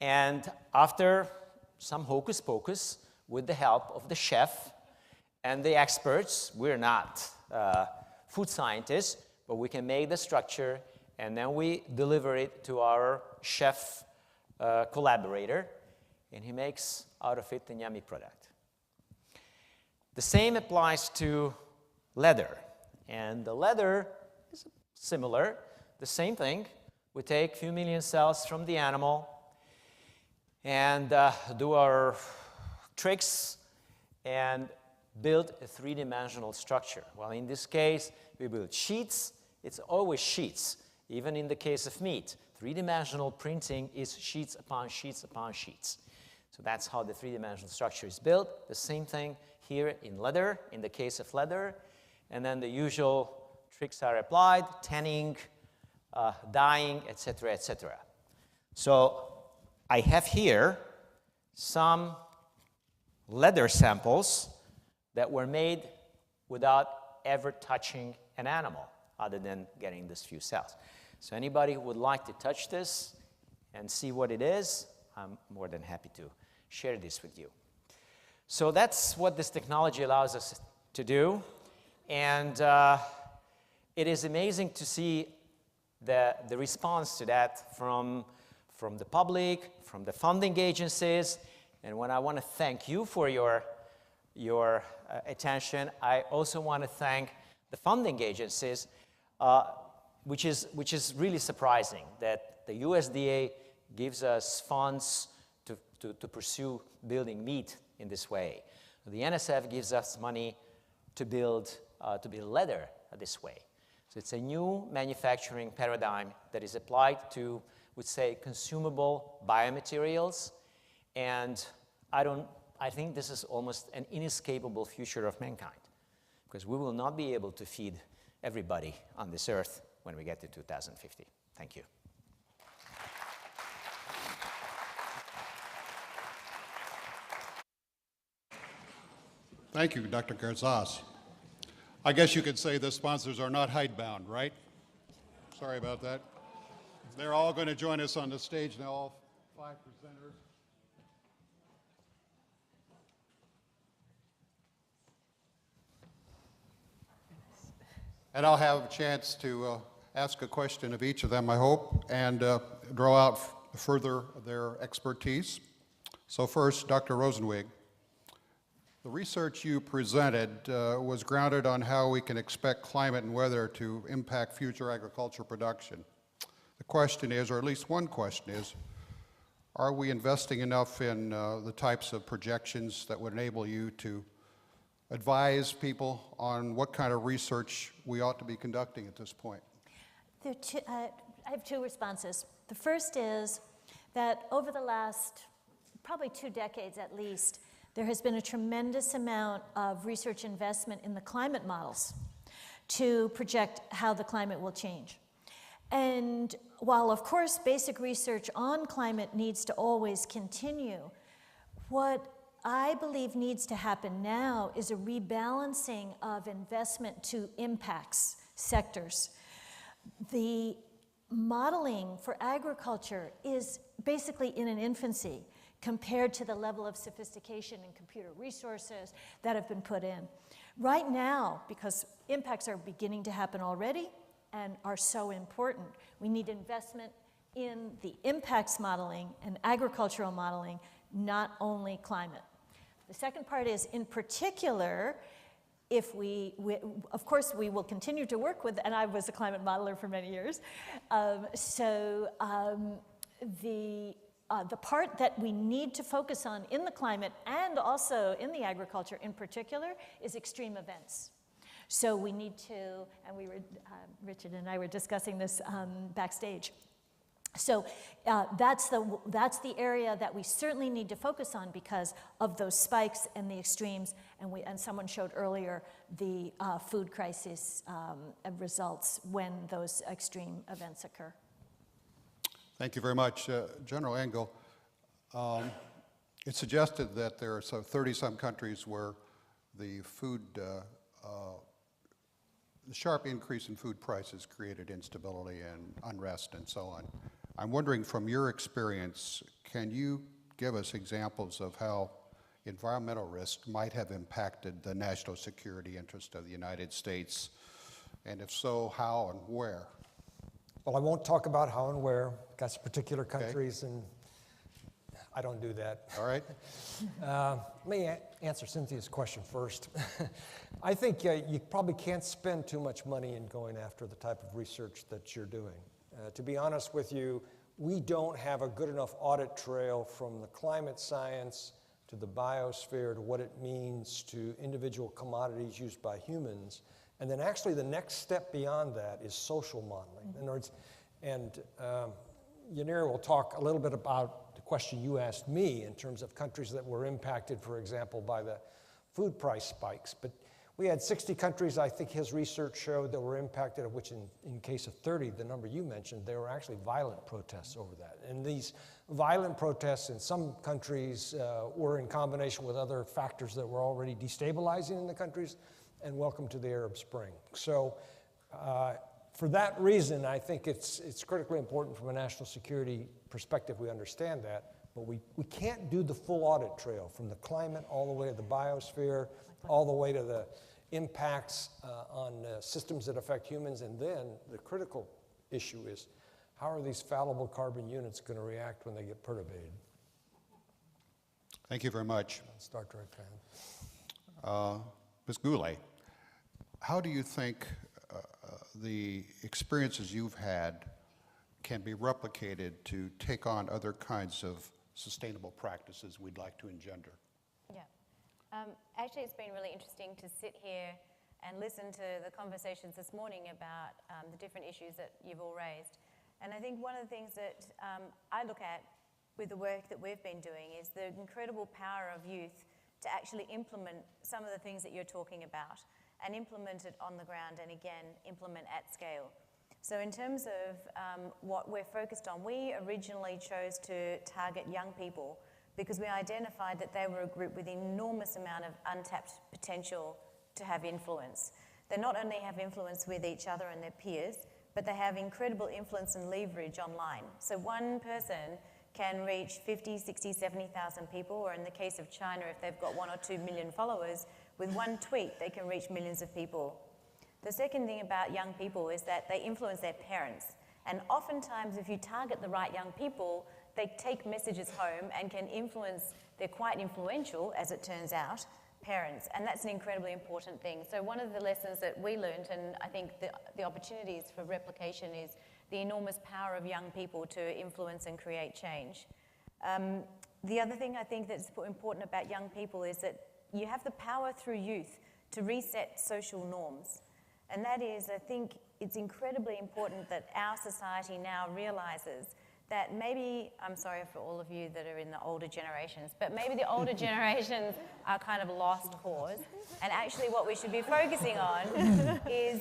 And after some hocus pocus, with the help of the chef and the experts, we're not food scientists, but we can make the structure, and then we deliver it to our chef collaborator, and he makes out of it a yummy product. The same applies to leather, and the leather is similar, the same thing. We take a few million cells from the animal and do our tricks and build a three-dimensional structure. Well, in this case, we build sheets. It's always sheets, even in the case of meat. Three-dimensional printing is sheets upon sheets upon sheets. So that's how the three-dimensional structure is built. The same thing here in leather, in the case of leather. And then the usual tricks are applied, tanning, dyeing, etc., etc. So I have here some leather samples that were made without ever touching an animal, other than getting these few cells. So anybody who would like to touch this and see what it is, I'm more than happy to share this with you. So that's what this technology allows us to do. And it is amazing to see the response to that from the public, from the funding agencies. And when I want to thank you for your attention, I also want to thank the funding agencies, which is really surprising that the USDA gives us funds to pursue building meat in this way. The NSF gives us money to build leather this way. So it's a new manufacturing paradigm that is applied to, would say, consumable biomaterials, and I think this is almost an inescapable future of mankind, because we will not be able to feed everybody on this earth when we get to 2050. Thank you. Thank you, Dr. Garzas. I guess you could say the sponsors are not hidebound, right? Sorry about that. They're all going to join us on the stage now, all 5 presenters. And I'll have a chance to ask a question of each of them, I hope, and draw out further their expertise. So first, Dr. Rosenzweig. The research you presented was grounded on how we can expect climate and weather to impact future agriculture production. The question is, or at least one question is, are we investing enough in the types of projections that would enable you to advise people on what kind of research we ought to be conducting at this point? I have 2 responses. The first is that over the last probably 2 decades at least, there has been a tremendous amount of research investment in the climate models to project how the climate will change. And while, of course, basic research on climate needs to always continue, what I believe needs to happen now is a rebalancing of investment to impacts sectors. The modeling for agriculture is basically in an infancy compared to the level of sophistication and computer resources that have been put in. Right now, because impacts are beginning to happen already and are so important, we need investment in the impacts modeling and agricultural modeling, not only climate. The second part is, in particular, if of course, we will continue to work with, and I was a climate modeler for many years, the part that we need to focus on in the climate and also in the agriculture in particular is extreme events. So we need to, and Richard and I were discussing this backstage. So that's the area that we certainly need to focus on because of those spikes and the extremes, and someone showed earlier the food crisis results when those extreme events occur. Thank you very much. General Engel, it's suggested that there are 30-some countries where the sharp increase in food prices created instability and unrest and so on. I'm wondering, from your experience, can you give us examples of how environmental risk might have impacted the national security interest of the United States? And if so, how and where? Well, I won't talk about how and where. Got some particular countries, and I don't do that. All right. Let me answer Cynthia's question first. I think you probably can't spend too much money in going after the type of research that you're doing. To be honest with you, we don't have a good enough audit trail from the climate science to the biosphere to what it means to individual commodities used by humans. And then actually the next step beyond that is social modeling. In other words, and Yanira will talk a little bit about the question you asked me in terms of countries that were impacted, for example, by the food price spikes. But we had 60 countries, I think his research showed, that were impacted, of which in case of 30, the number you mentioned, there were actually violent protests over that. And these violent protests in some countries were in combination with other factors that were already destabilizing in the countries, and welcome to the Arab Spring. So for that reason, I think it's critically important from a national security perspective we understand that, but we can't do the full audit trail from the climate all the way to the biosphere, all the way to the impacts on systems that affect humans, and then the critical issue is how are these fallible carbon units going to react when they get perturbated? Thank you very much. Star Trek fan. Ms. Guli, how do you think the experiences you've had can be replicated to take on other kinds of sustainable practices we'd like to engender? Yeah. Actually, it's been really interesting to sit here and listen to the conversations this morning about the different issues that you've all raised. And I think one of the things that I look at with the work that we've been doing is the incredible power of youth to actually implement some of the things that you're talking about and implement it on the ground, and again, implement at scale. So in terms of what we're focused on, we originally chose to target young people because we identified that they were a group with enormous amount of untapped potential to have influence. They not only have influence with each other and their peers, but they have incredible influence and leverage online. So one person can reach 50, 60, 70,000 people, or in the case of China, if they've got 1 or 2 million followers, with one tweet, they can reach millions of people. The second thing about young people is that they influence their parents. And oftentimes, if you target the right young people, they take messages home and can influence, they're quite influential, as it turns out, parents. And that's an incredibly important thing. So one of the lessons that we learned, and I think the opportunities for replication, is the enormous power of young people to influence and create change. The other thing I think that's important about young people is that you have the power through youth to reset social norms. And that is, I think it's incredibly important that our society now realizes that maybe, I'm sorry for all of you that are in the older generations, but maybe the older generations are kind of a lost cause. And actually what we should be focusing on is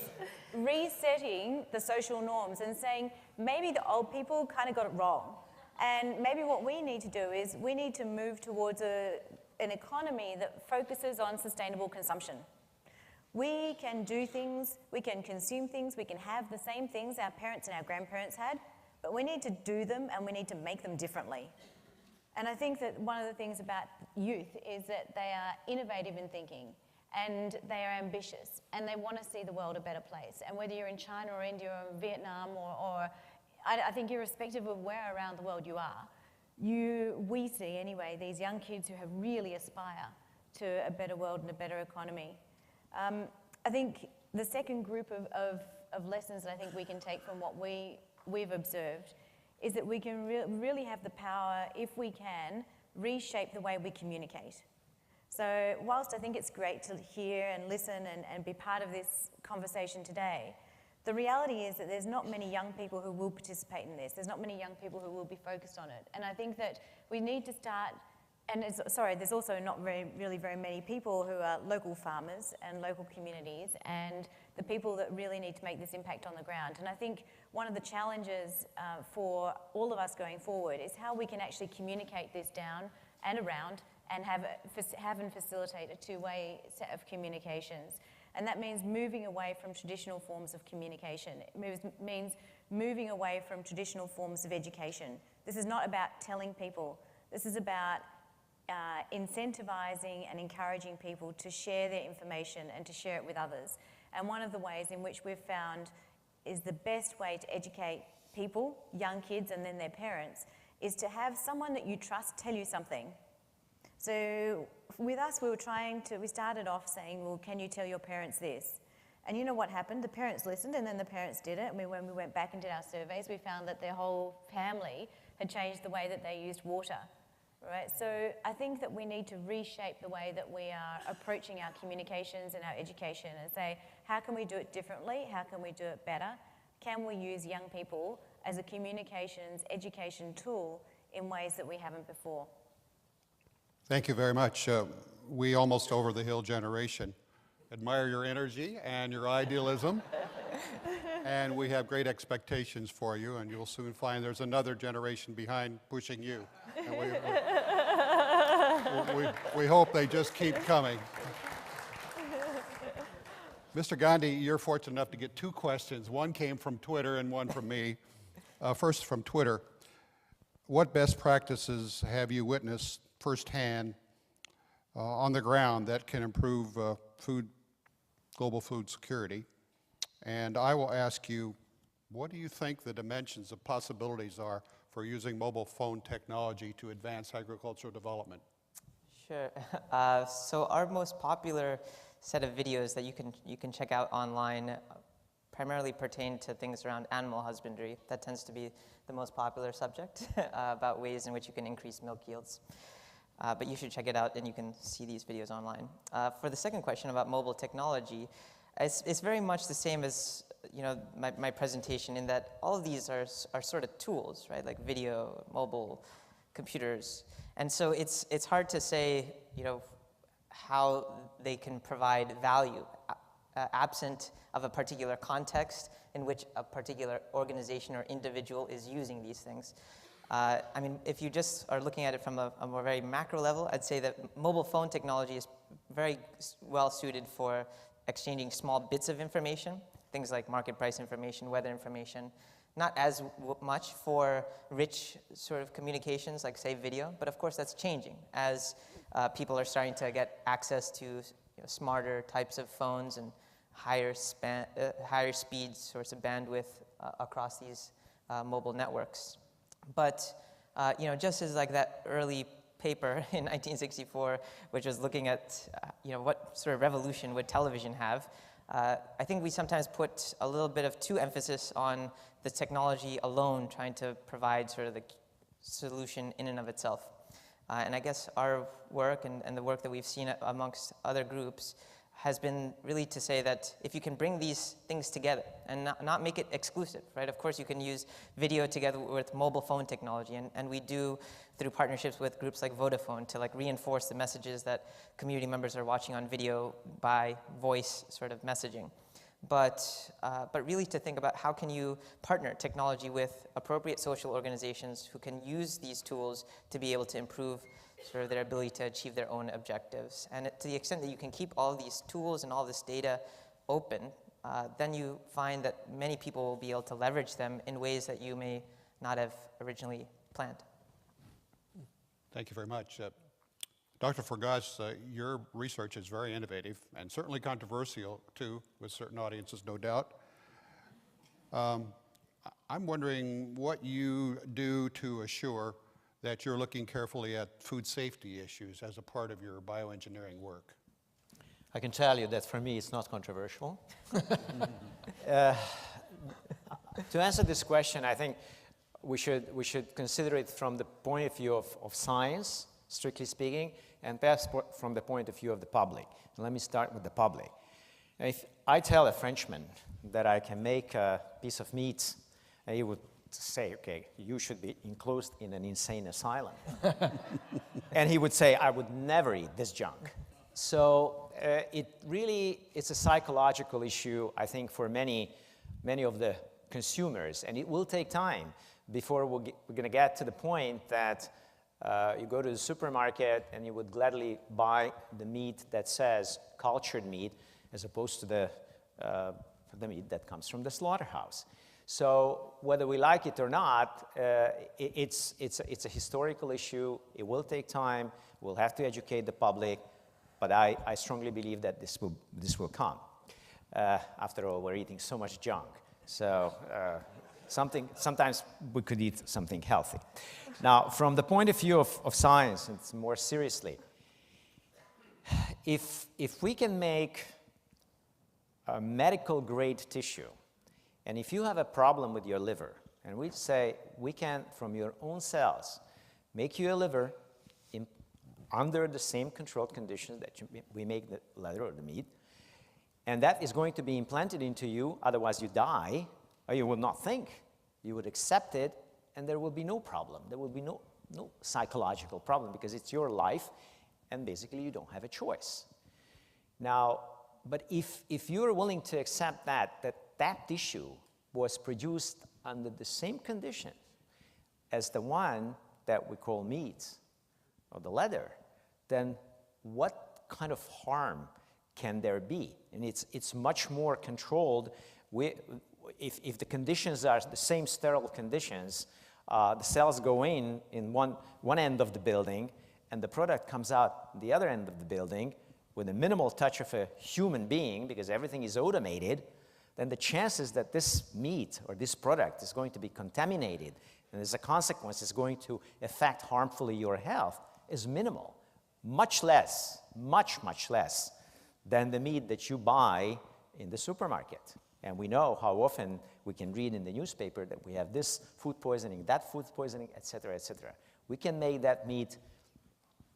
resetting the social norms and saying, maybe the old people kind of got it wrong. And maybe what we need to do is we need to move towards an economy that focuses on sustainable consumption. We can do things, we can consume things, we can have the same things our parents and our grandparents had, but we need to do them and we need to make them differently. And I think that one of the things about youth is that they are innovative in thinking, and they are ambitious, and they want to see the world a better place. And whether you're in China or India or Vietnam or I think irrespective of where around the world you are, we see anyway these young kids who have really aspire to a better world and a better economy. I think the second group of lessons that I think we can take from what we've observed is that we can really have the power, if we can, reshape the way we communicate. So whilst I think it's great to hear and listen and be part of this conversation today, the reality is that there's not many young people who will participate in this. There's not many young people who will be focused on it. And I think that we need to start, and there's also not really very many people who are local farmers and local communities and the people that really need to make this impact on the ground. And I think one of the challenges for all of us going forward is how we can actually communicate this down and around and have and facilitate a two-way set of communications. And that means moving away from traditional forms of communication. It means moving away from traditional forms of education. This is not about telling people. This is about incentivizing and encouraging people to share their information and to share it with others. And one of the ways in which we've found is the best way to educate people, young kids and then their parents, is to have someone that you trust tell you something. So with us, we started off saying, well, can you tell your parents this? And you know what happened? The parents listened, and then the parents did it. And when we went back and did our surveys, we found that their whole family had changed the way that they used water, right? So I think that we need to reshape the way that we are approaching our communications and our education and say, how can we do it differently? How can we do it better? Can we use young people as a communications education tool in ways that we haven't before? Thank you very much. We almost over the hill generation admire your energy and your idealism, and we have great expectations for you, and you'll soon find there's another generation behind pushing you. And we hope they just keep coming. Mr. Gandhi, you're fortunate enough to get two questions. One came from Twitter and one from me. First from Twitter. What best practices have you witnessed firsthand on the ground that can improve global food security? And I will ask you, what do you think the dimensions of possibilities are for using mobile phone technology to advance agricultural development? Sure. So our most popular set of videos that you can check out online primarily pertain to things around animal husbandry. That tends to be the most popular subject about ways in which you can increase milk yields. But you should check it out, and you can see these videos online. For the second question about mobile technology, it's very much the same as my presentation, in that all of these are sort of tools, right? Like video, mobile, computers, and so it's hard to say how they can provide value absent of a particular context in which a particular organization or individual is using these things. I mean, if you just are looking at it from a more very macro level, I'd say that mobile phone technology is very well suited for exchanging small bits of information, things like market price information, weather information, not as much for rich sort of communications like, say, video, but of course that's changing as people are starting to get access to smarter types of phones and higher speed sorts of bandwidth across these mobile networks. But just as like that early paper in 1964, which was looking at what sort of revolution would television have, I think we sometimes put a little bit of too emphasis on the technology alone trying to provide sort of the solution in and of itself. And I guess our work and the work that we've seen amongst other groups has been really to say that if you can bring these things together and not make it exclusive, right? Of course, you can use video together with mobile phone technology, and we do through partnerships with groups like Vodafone to like reinforce the messages that community members are watching on video by voice sort of messaging. But really to think about how can you partner technology with appropriate social organizations who can use these tools to be able to improve sort of their ability to achieve their own objectives. And to the extent that you can keep all these tools and all this data open, then you find that many people will be able to leverage them in ways that you may not have originally planned. Thank you very much. Dr. Forgacs, your research is very innovative and certainly controversial too, with certain audiences, no doubt. I'm wondering what you do to assure that you're looking carefully at food safety issues as a part of your bioengineering work. I can tell you that for me it's not controversial. To answer this question, I think we should consider it from the point of view of science, strictly speaking, and perhaps from the point of view of the public. And let me start with the public. If I tell a Frenchman that I can make a piece of meat, he would say, okay, you should be enclosed in an insane asylum. And he would say, I would never eat this junk. So it's a psychological issue, I think, for many of the consumers, and it will take time before we're going to get to the point that You go to the supermarket and you would gladly buy the meat that says cultured meat as opposed to the meat that comes from the slaughterhouse. So whether we like it or not, it's a historical issue. It will take time. We'll have to educate the public, but I strongly believe that this will come. After all, we're eating so much junk. So sometimes we could eat something healthy. Now, from the point of view of science, and more seriously, if we can make a medical grade tissue, and if you have a problem with your liver, and we say we can, from your own cells, make you a liver under the same controlled conditions that we make the leather or the meat, and that is going to be implanted into you, otherwise you die, or you will not think. You would accept it, and there will be no problem. There will be no psychological problem because it's your life, and basically you don't have a choice. Now, but if you're willing to accept that tissue was produced under the same condition as the one that we call meat or the leather, then what kind of harm can there be? And it's much more controlled. If the conditions are the same sterile conditions, the cells go in one end of the building, and the product comes out the other end of the building with a minimal touch of a human being, because everything is automated, then the chances that this meat or this product is going to be contaminated, and as a consequence is going to affect harmfully your health, is minimal. Much less than the meat that you buy in the supermarket. And we know how often we can read in the newspaper that we have this food poisoning, that food poisoning, et cetera, et cetera. We can make that meat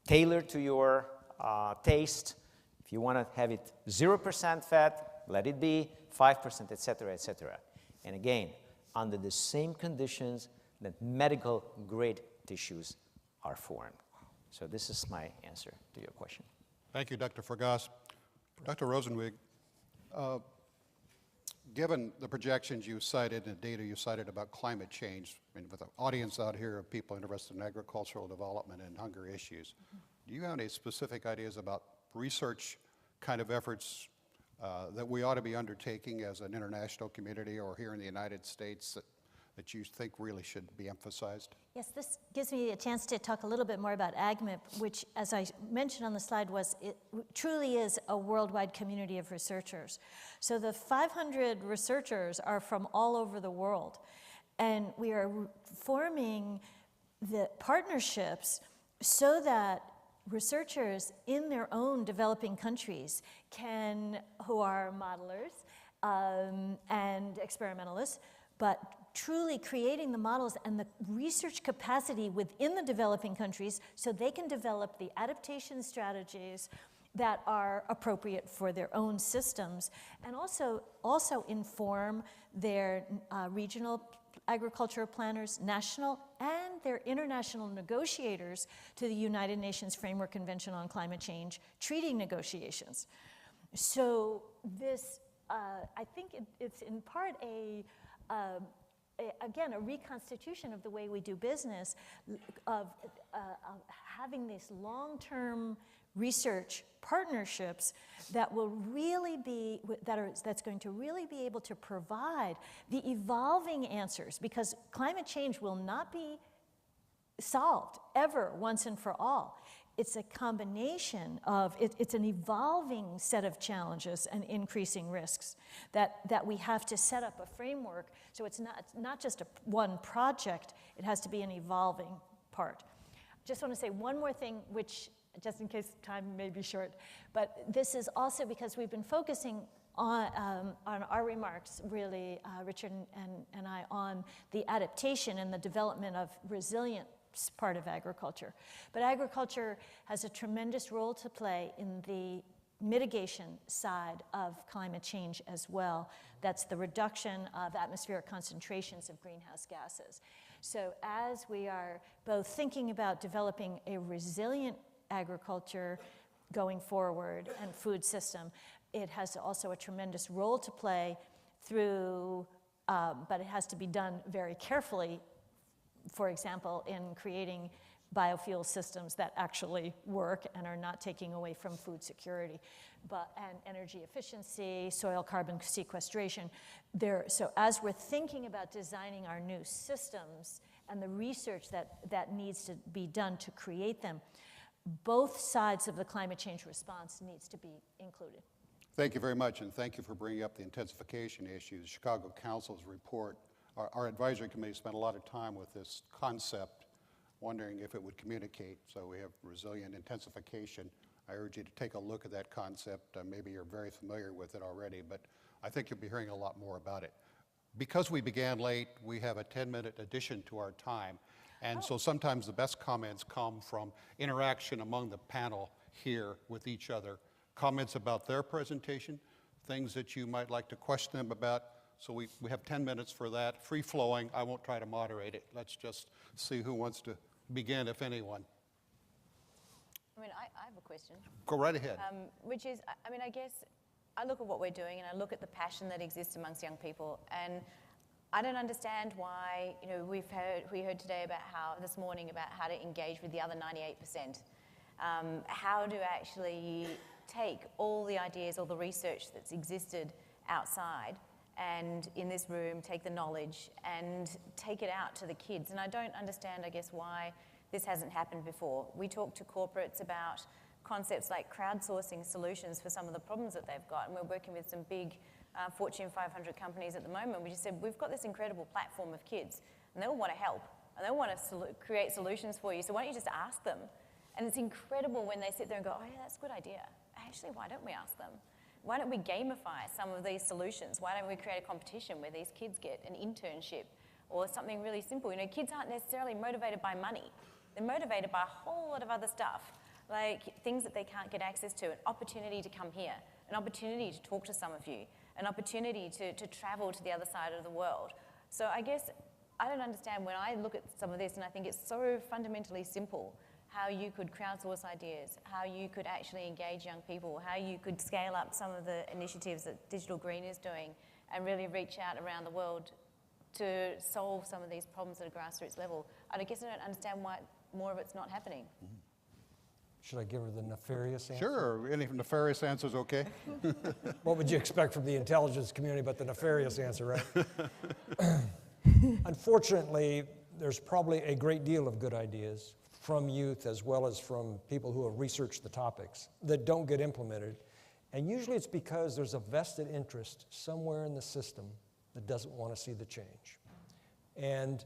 tailored to your taste. If you want to have it 0% fat, let it be 5%, et cetera, et cetera. And again, under the same conditions that medical grade tissues are formed. So this is my answer to your question. Thank you, Dr. Forgacs. Dr. Rosenzweig, given the projections you cited and the data you cited about climate change, and with an audience out here of people interested in agricultural development and hunger issues, do you have any specific ideas about research kind of efforts that we ought to be undertaking as an international community or here in the United States that you think really should be emphasized? Yes, this gives me a chance to talk a little bit more about AgMIP, which, as I mentioned on the slide, it truly is a worldwide community of researchers. So the 500 researchers are from all over the world, and we are forming the partnerships so that researchers in their own developing countries who are modelers and experimentalists, but truly creating the models and the research capacity within the developing countries so they can develop the adaptation strategies that are appropriate for their own systems, and also inform their regional agricultural planners, national and their international negotiators to the United Nations Framework Convention on Climate Change treaty negotiations. So this, I think it's in part again, a reconstitution of the way we do business, of having these long-term research partnerships that will really be, that's going to really be able to provide the evolving answers, because climate change will not be solved ever once and for all. It's a combination of, it's an evolving set of challenges and increasing risks that we have to set up a framework. So it's not just one project, it has to be an evolving part. Just want to say one more thing, which, just in case time may be short, but this is also because we've been focusing on our remarks, really, Richard and I, on the adaptation and the development of resilient part of agriculture. But agriculture has a tremendous role to play in the mitigation side of climate change as well. That's the reduction of atmospheric concentrations of greenhouse gases. So as we are both thinking about developing a resilient agriculture going forward and food system, it has also a tremendous role to play through, but it has to be done very carefully, for example, in creating biofuel systems that actually work and are not taking away from food security, and energy efficiency, soil carbon sequestration. So as we're thinking about designing our new systems and the research that needs to be done to create them, both sides of the climate change response needs to be included. Thank you very much, and thank you for bringing up the intensification issue. The Chicago Council's report, our advisory committee spent a lot of time with this concept, wondering if it would communicate. So we have resilient intensification. I urge you to take a look at that concept. Maybe you're very familiar with it already, but I think you'll be hearing a lot more about it. Because we began late, we have a 10-minute addition to our time. And so sometimes the best comments come from interaction among the panel here with each other. Comments about their presentation, things that you might like to question them about. So we have 10 minutes for that, free flowing. I won't try to moderate it. Let's just see who wants to begin, if anyone. I mean, I have a question. Go right ahead. Which is, I mean, I guess I look at what we're doing and I look at the passion that exists amongst young people, and I don't understand why, you know, we heard today this morning about how to engage with the other 98%. How to actually take all the ideas, all the research that's existed outside and in this room, take the knowledge and take it out to the kids. And I don't understand, I guess, why this hasn't happened before. We talk to corporates about concepts like crowdsourcing solutions for some of the problems that they've got, and we're working with some big Fortune 500 companies at the moment. We just said, we've got this incredible platform of kids, and they all want to help, and they all want to create solutions for you, so why don't you just ask them? And it's incredible when they sit there and go, oh yeah, that's a good idea. Actually, why don't we ask them? Why don't we gamify some of these solutions? Why don't we create a competition where these kids get an internship or something really simple? You know, kids aren't necessarily motivated by money. They're motivated by a whole lot of other stuff, like things that they can't get access to, an opportunity to come here, an opportunity to talk to some of you, an opportunity to travel to the other side of the world. So I guess I don't understand when I look at some of this, and I think it's so fundamentally simple, how you could crowdsource ideas, how you could actually engage young people, how you could scale up some of the initiatives that Digital Green is doing and really reach out around the world to solve some of these problems at a grassroots level. I guess I don't understand why more of it's not happening. Should I give her the nefarious answer? Sure, any nefarious answer's okay. What would you expect from the intelligence community but the nefarious answer, right? Unfortunately, there's probably a great deal of good ideas from youth as well as from people who have researched the topics that don't get implemented. And usually it's because there's a vested interest somewhere in the system that doesn't want to see the change. And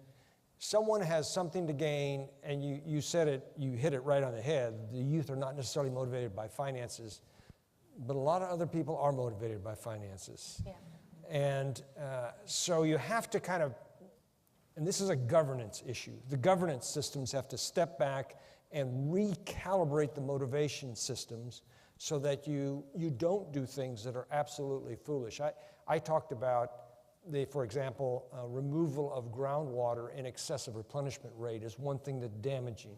someone has something to gain, and you said it, you hit it right on the head. The youth are not necessarily motivated by finances, but a lot of other people are motivated by finances. Yeah. And so you have to kind of, and this is a governance issue. The governance systems have to step back and recalibrate the motivation systems so that you don't do things that are absolutely foolish. I talked about for example, removal of groundwater in excess of replenishment rate is one thing that's damaging.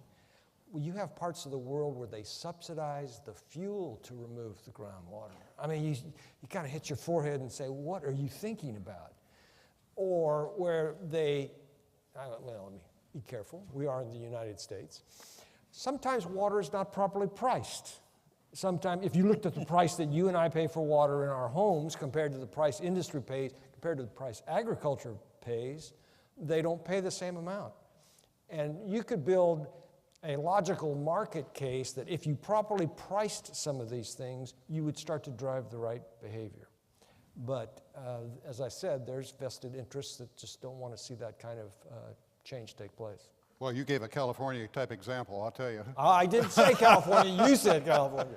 Well, you have parts of the world where they subsidize the fuel to remove the groundwater. I mean, you kind of hit your forehead and say, what are you thinking about? Or where they, well, let me be careful. We are in the United States. Sometimes water is not properly priced. Sometimes, if you looked at the price that you and I pay for water in our homes compared to the price industry pays, compared to the price agriculture pays, they don't pay the same amount. And you could build a logical market case that if you properly priced some of these things, you would start to drive the right behavior. But as I said, there's vested interests that just don't want to see that kind of change take place. Well, you gave a California type example, I'll tell you. I didn't say California, you said California.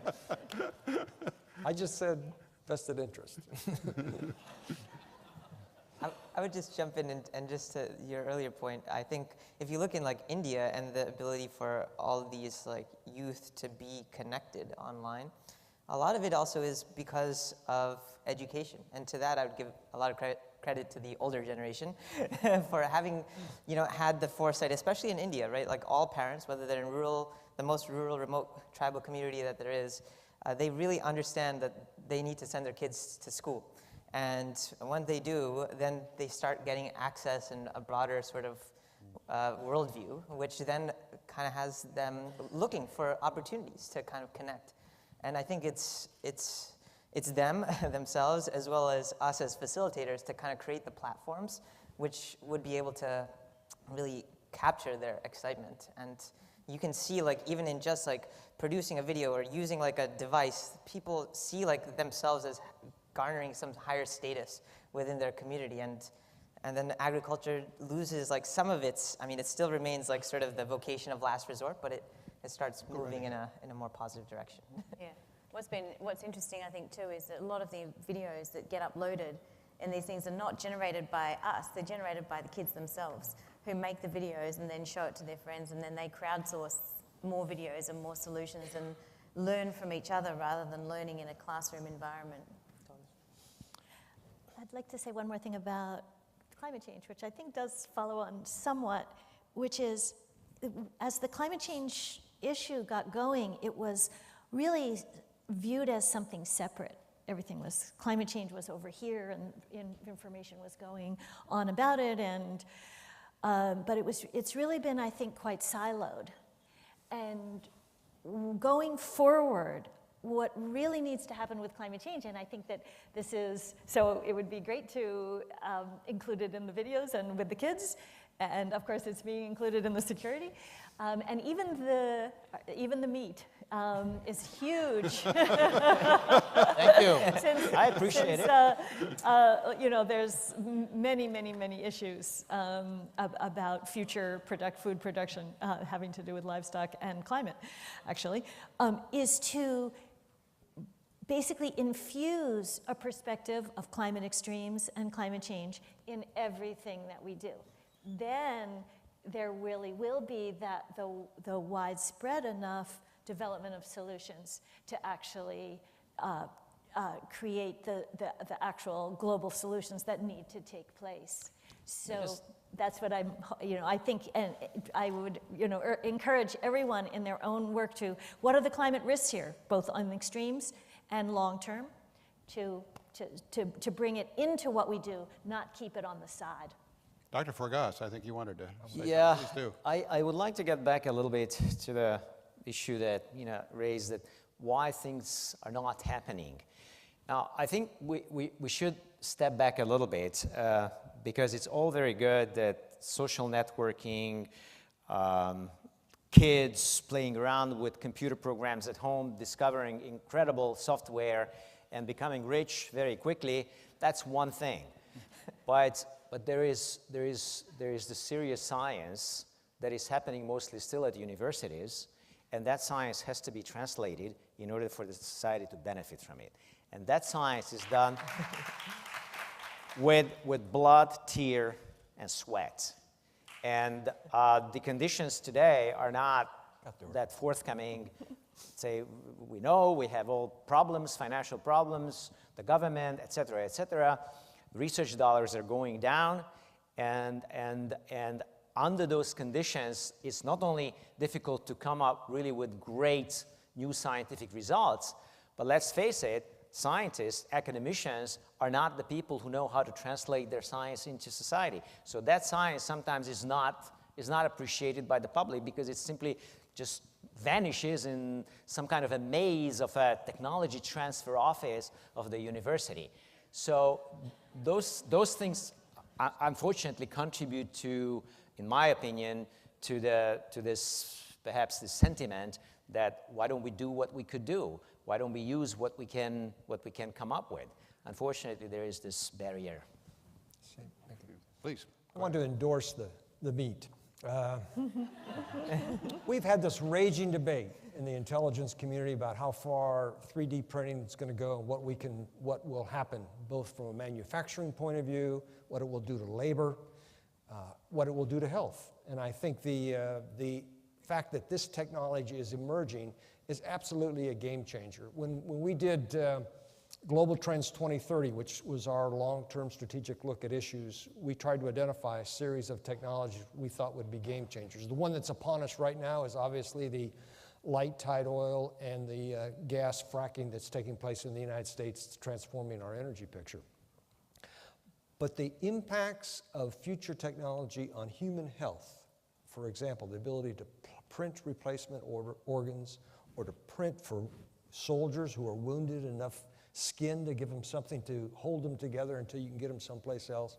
I just said vested interest. I would just jump in and just to your earlier point, I think if you look in like India and the ability for all these like youth to be connected online, a lot of it also is because of education. And to that, I would give a lot of credit to the older generation for having, had the foresight, especially in India, right? Like all parents, whether they're in the most rural, remote tribal community that there is, they really understand that they need to send their kids to school. And when they do, then they start getting access and a broader sort of worldview, which then kind of has them looking for opportunities to kind of connect. And I think it's them themselves as well as us as facilitators to kind of create the platforms which would be able to really capture their excitement. And you can see, like, even in just like producing a video or using like a device, people see like themselves as garnering some higher status within their community. And then agriculture loses like some of its, I mean, it still remains like sort of the vocation of last resort, but it starts moving in a more positive direction. Yeah. What's interesting, I think, too, is that a lot of the videos that get uploaded and these things are not generated by us, they're generated by the kids themselves who make the videos and then show it to their friends, and then they crowdsource more videos and more solutions and learn from each other rather than learning in a classroom environment. I'd like to say one more thing about climate change, which I think does follow on somewhat, which is as the climate change issue got going, it was really viewed as something separate. Everything was, climate change was over here and information was going on about it, and but it's really been, I think, quite siloed. And going forward, what really needs to happen with climate change, and I think that this is, so it would be great to include it in the videos and with the kids, and of course it's being included in the security, and even the meat is huge. Thank you. I appreciate it. You know, there's many issues about future food production having to do with livestock and climate, actually, is to basically infuse a perspective of climate extremes and climate change in everything that we do. Then there really will be the widespread enough development of solutions to actually create the actual global solutions that need to take place. So that's what I think, and I would, encourage everyone in their own work to, what are the climate risks here, both on the extremes and long term, to bring it into what we do, not keep it on the side. Dr. Forgacs, I think you wanted to say Yeah, something. Please do. I would like to get back a little bit to the issue that raised, that why things are not happening. Now, I think we should step back a little bit because it's all very good that social networking, kids playing around with computer programs at home, discovering incredible software and becoming rich very quickly. That's one thing. But there is the serious science that is happening mostly still at universities, and that science has to be translated in order for the society to benefit from it. And that science is done with blood, tear, and sweat. And the conditions today are not that forthcoming. Say, we know we have all problems, financial problems, the government, et cetera, et cetera. Research dollars are going down, and under those conditions, it's not only difficult to come up really with great new scientific results, but let's face it, scientists, academicians are not the people who know how to translate their science into society. So that science sometimes is not appreciated by the public because it simply just vanishes in some kind of a maze of a technology transfer office of the university. So those things unfortunately contribute to, in my opinion, to this perhaps this sentiment that why don't we do what we could do? Why don't we use what we can come up with? Unfortunately, there is this barrier. Please. I want to endorse the meat. We've had this raging debate in the intelligence community about how far 3D printing is going to go and what will happen, both from a manufacturing point of view, what it will do to labor, what it will do to health. And I think the fact that this technology is emerging is absolutely a game changer. When we did Global Trends 2030, which was our long-term strategic look at issues, we tried to identify a series of technologies we thought would be game changers. The one that's upon us right now is obviously the light tight oil and the gas fracking that's taking place in the United States, transforming our energy picture. But the impacts of future technology on human health, for example, the ability to print replacement organs or to print for soldiers who are wounded enough skin to give them something to hold them together until you can get them someplace else.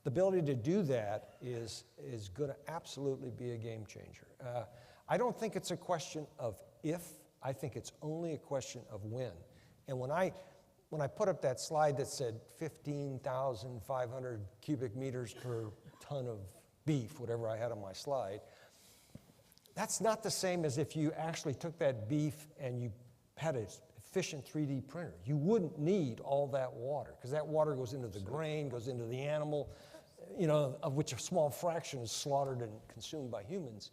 The ability to do that is going to absolutely be a game changer. I don't think it's a question of if, I think it's only a question of when. And when I put up that slide that said 15,500 cubic meters per ton of beef, whatever I had on my slide, that's not the same as if you actually took that beef and you had an efficient 3D printer. You wouldn't need all that water, because that water goes into the grain, goes into the animal, of which a small fraction is slaughtered and consumed by humans.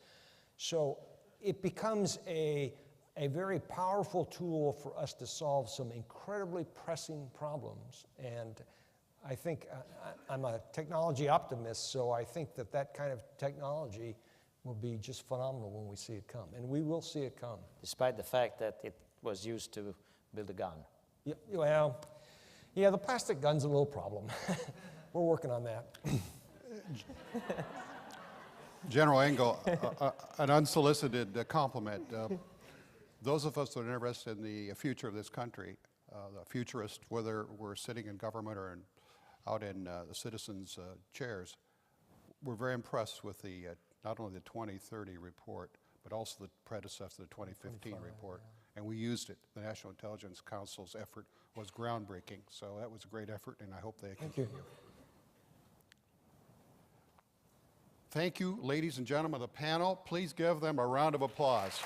So it becomes a very powerful tool for us to solve some incredibly pressing problems. And I think I'm a technology optimist, so I think that kind of technology will be just phenomenal when we see it come. And we will see it come. Despite the fact that it was used to build a gun. Yeah, well, yeah, the plastic gun's a little problem. We're working on that. General Engel, an unsolicited compliment. Those of us that are interested in the future of this country, the futurists, whether we're sitting in government or out in the citizens' chairs, we're very impressed with the not only the 2030 report, but also the predecessor, the 2015 report. Yeah. And we used it. The National Intelligence Council's effort was groundbreaking. So that was a great effort, and I hope they continue. Thank you, ladies and gentlemen of the panel. Please give them a round of applause.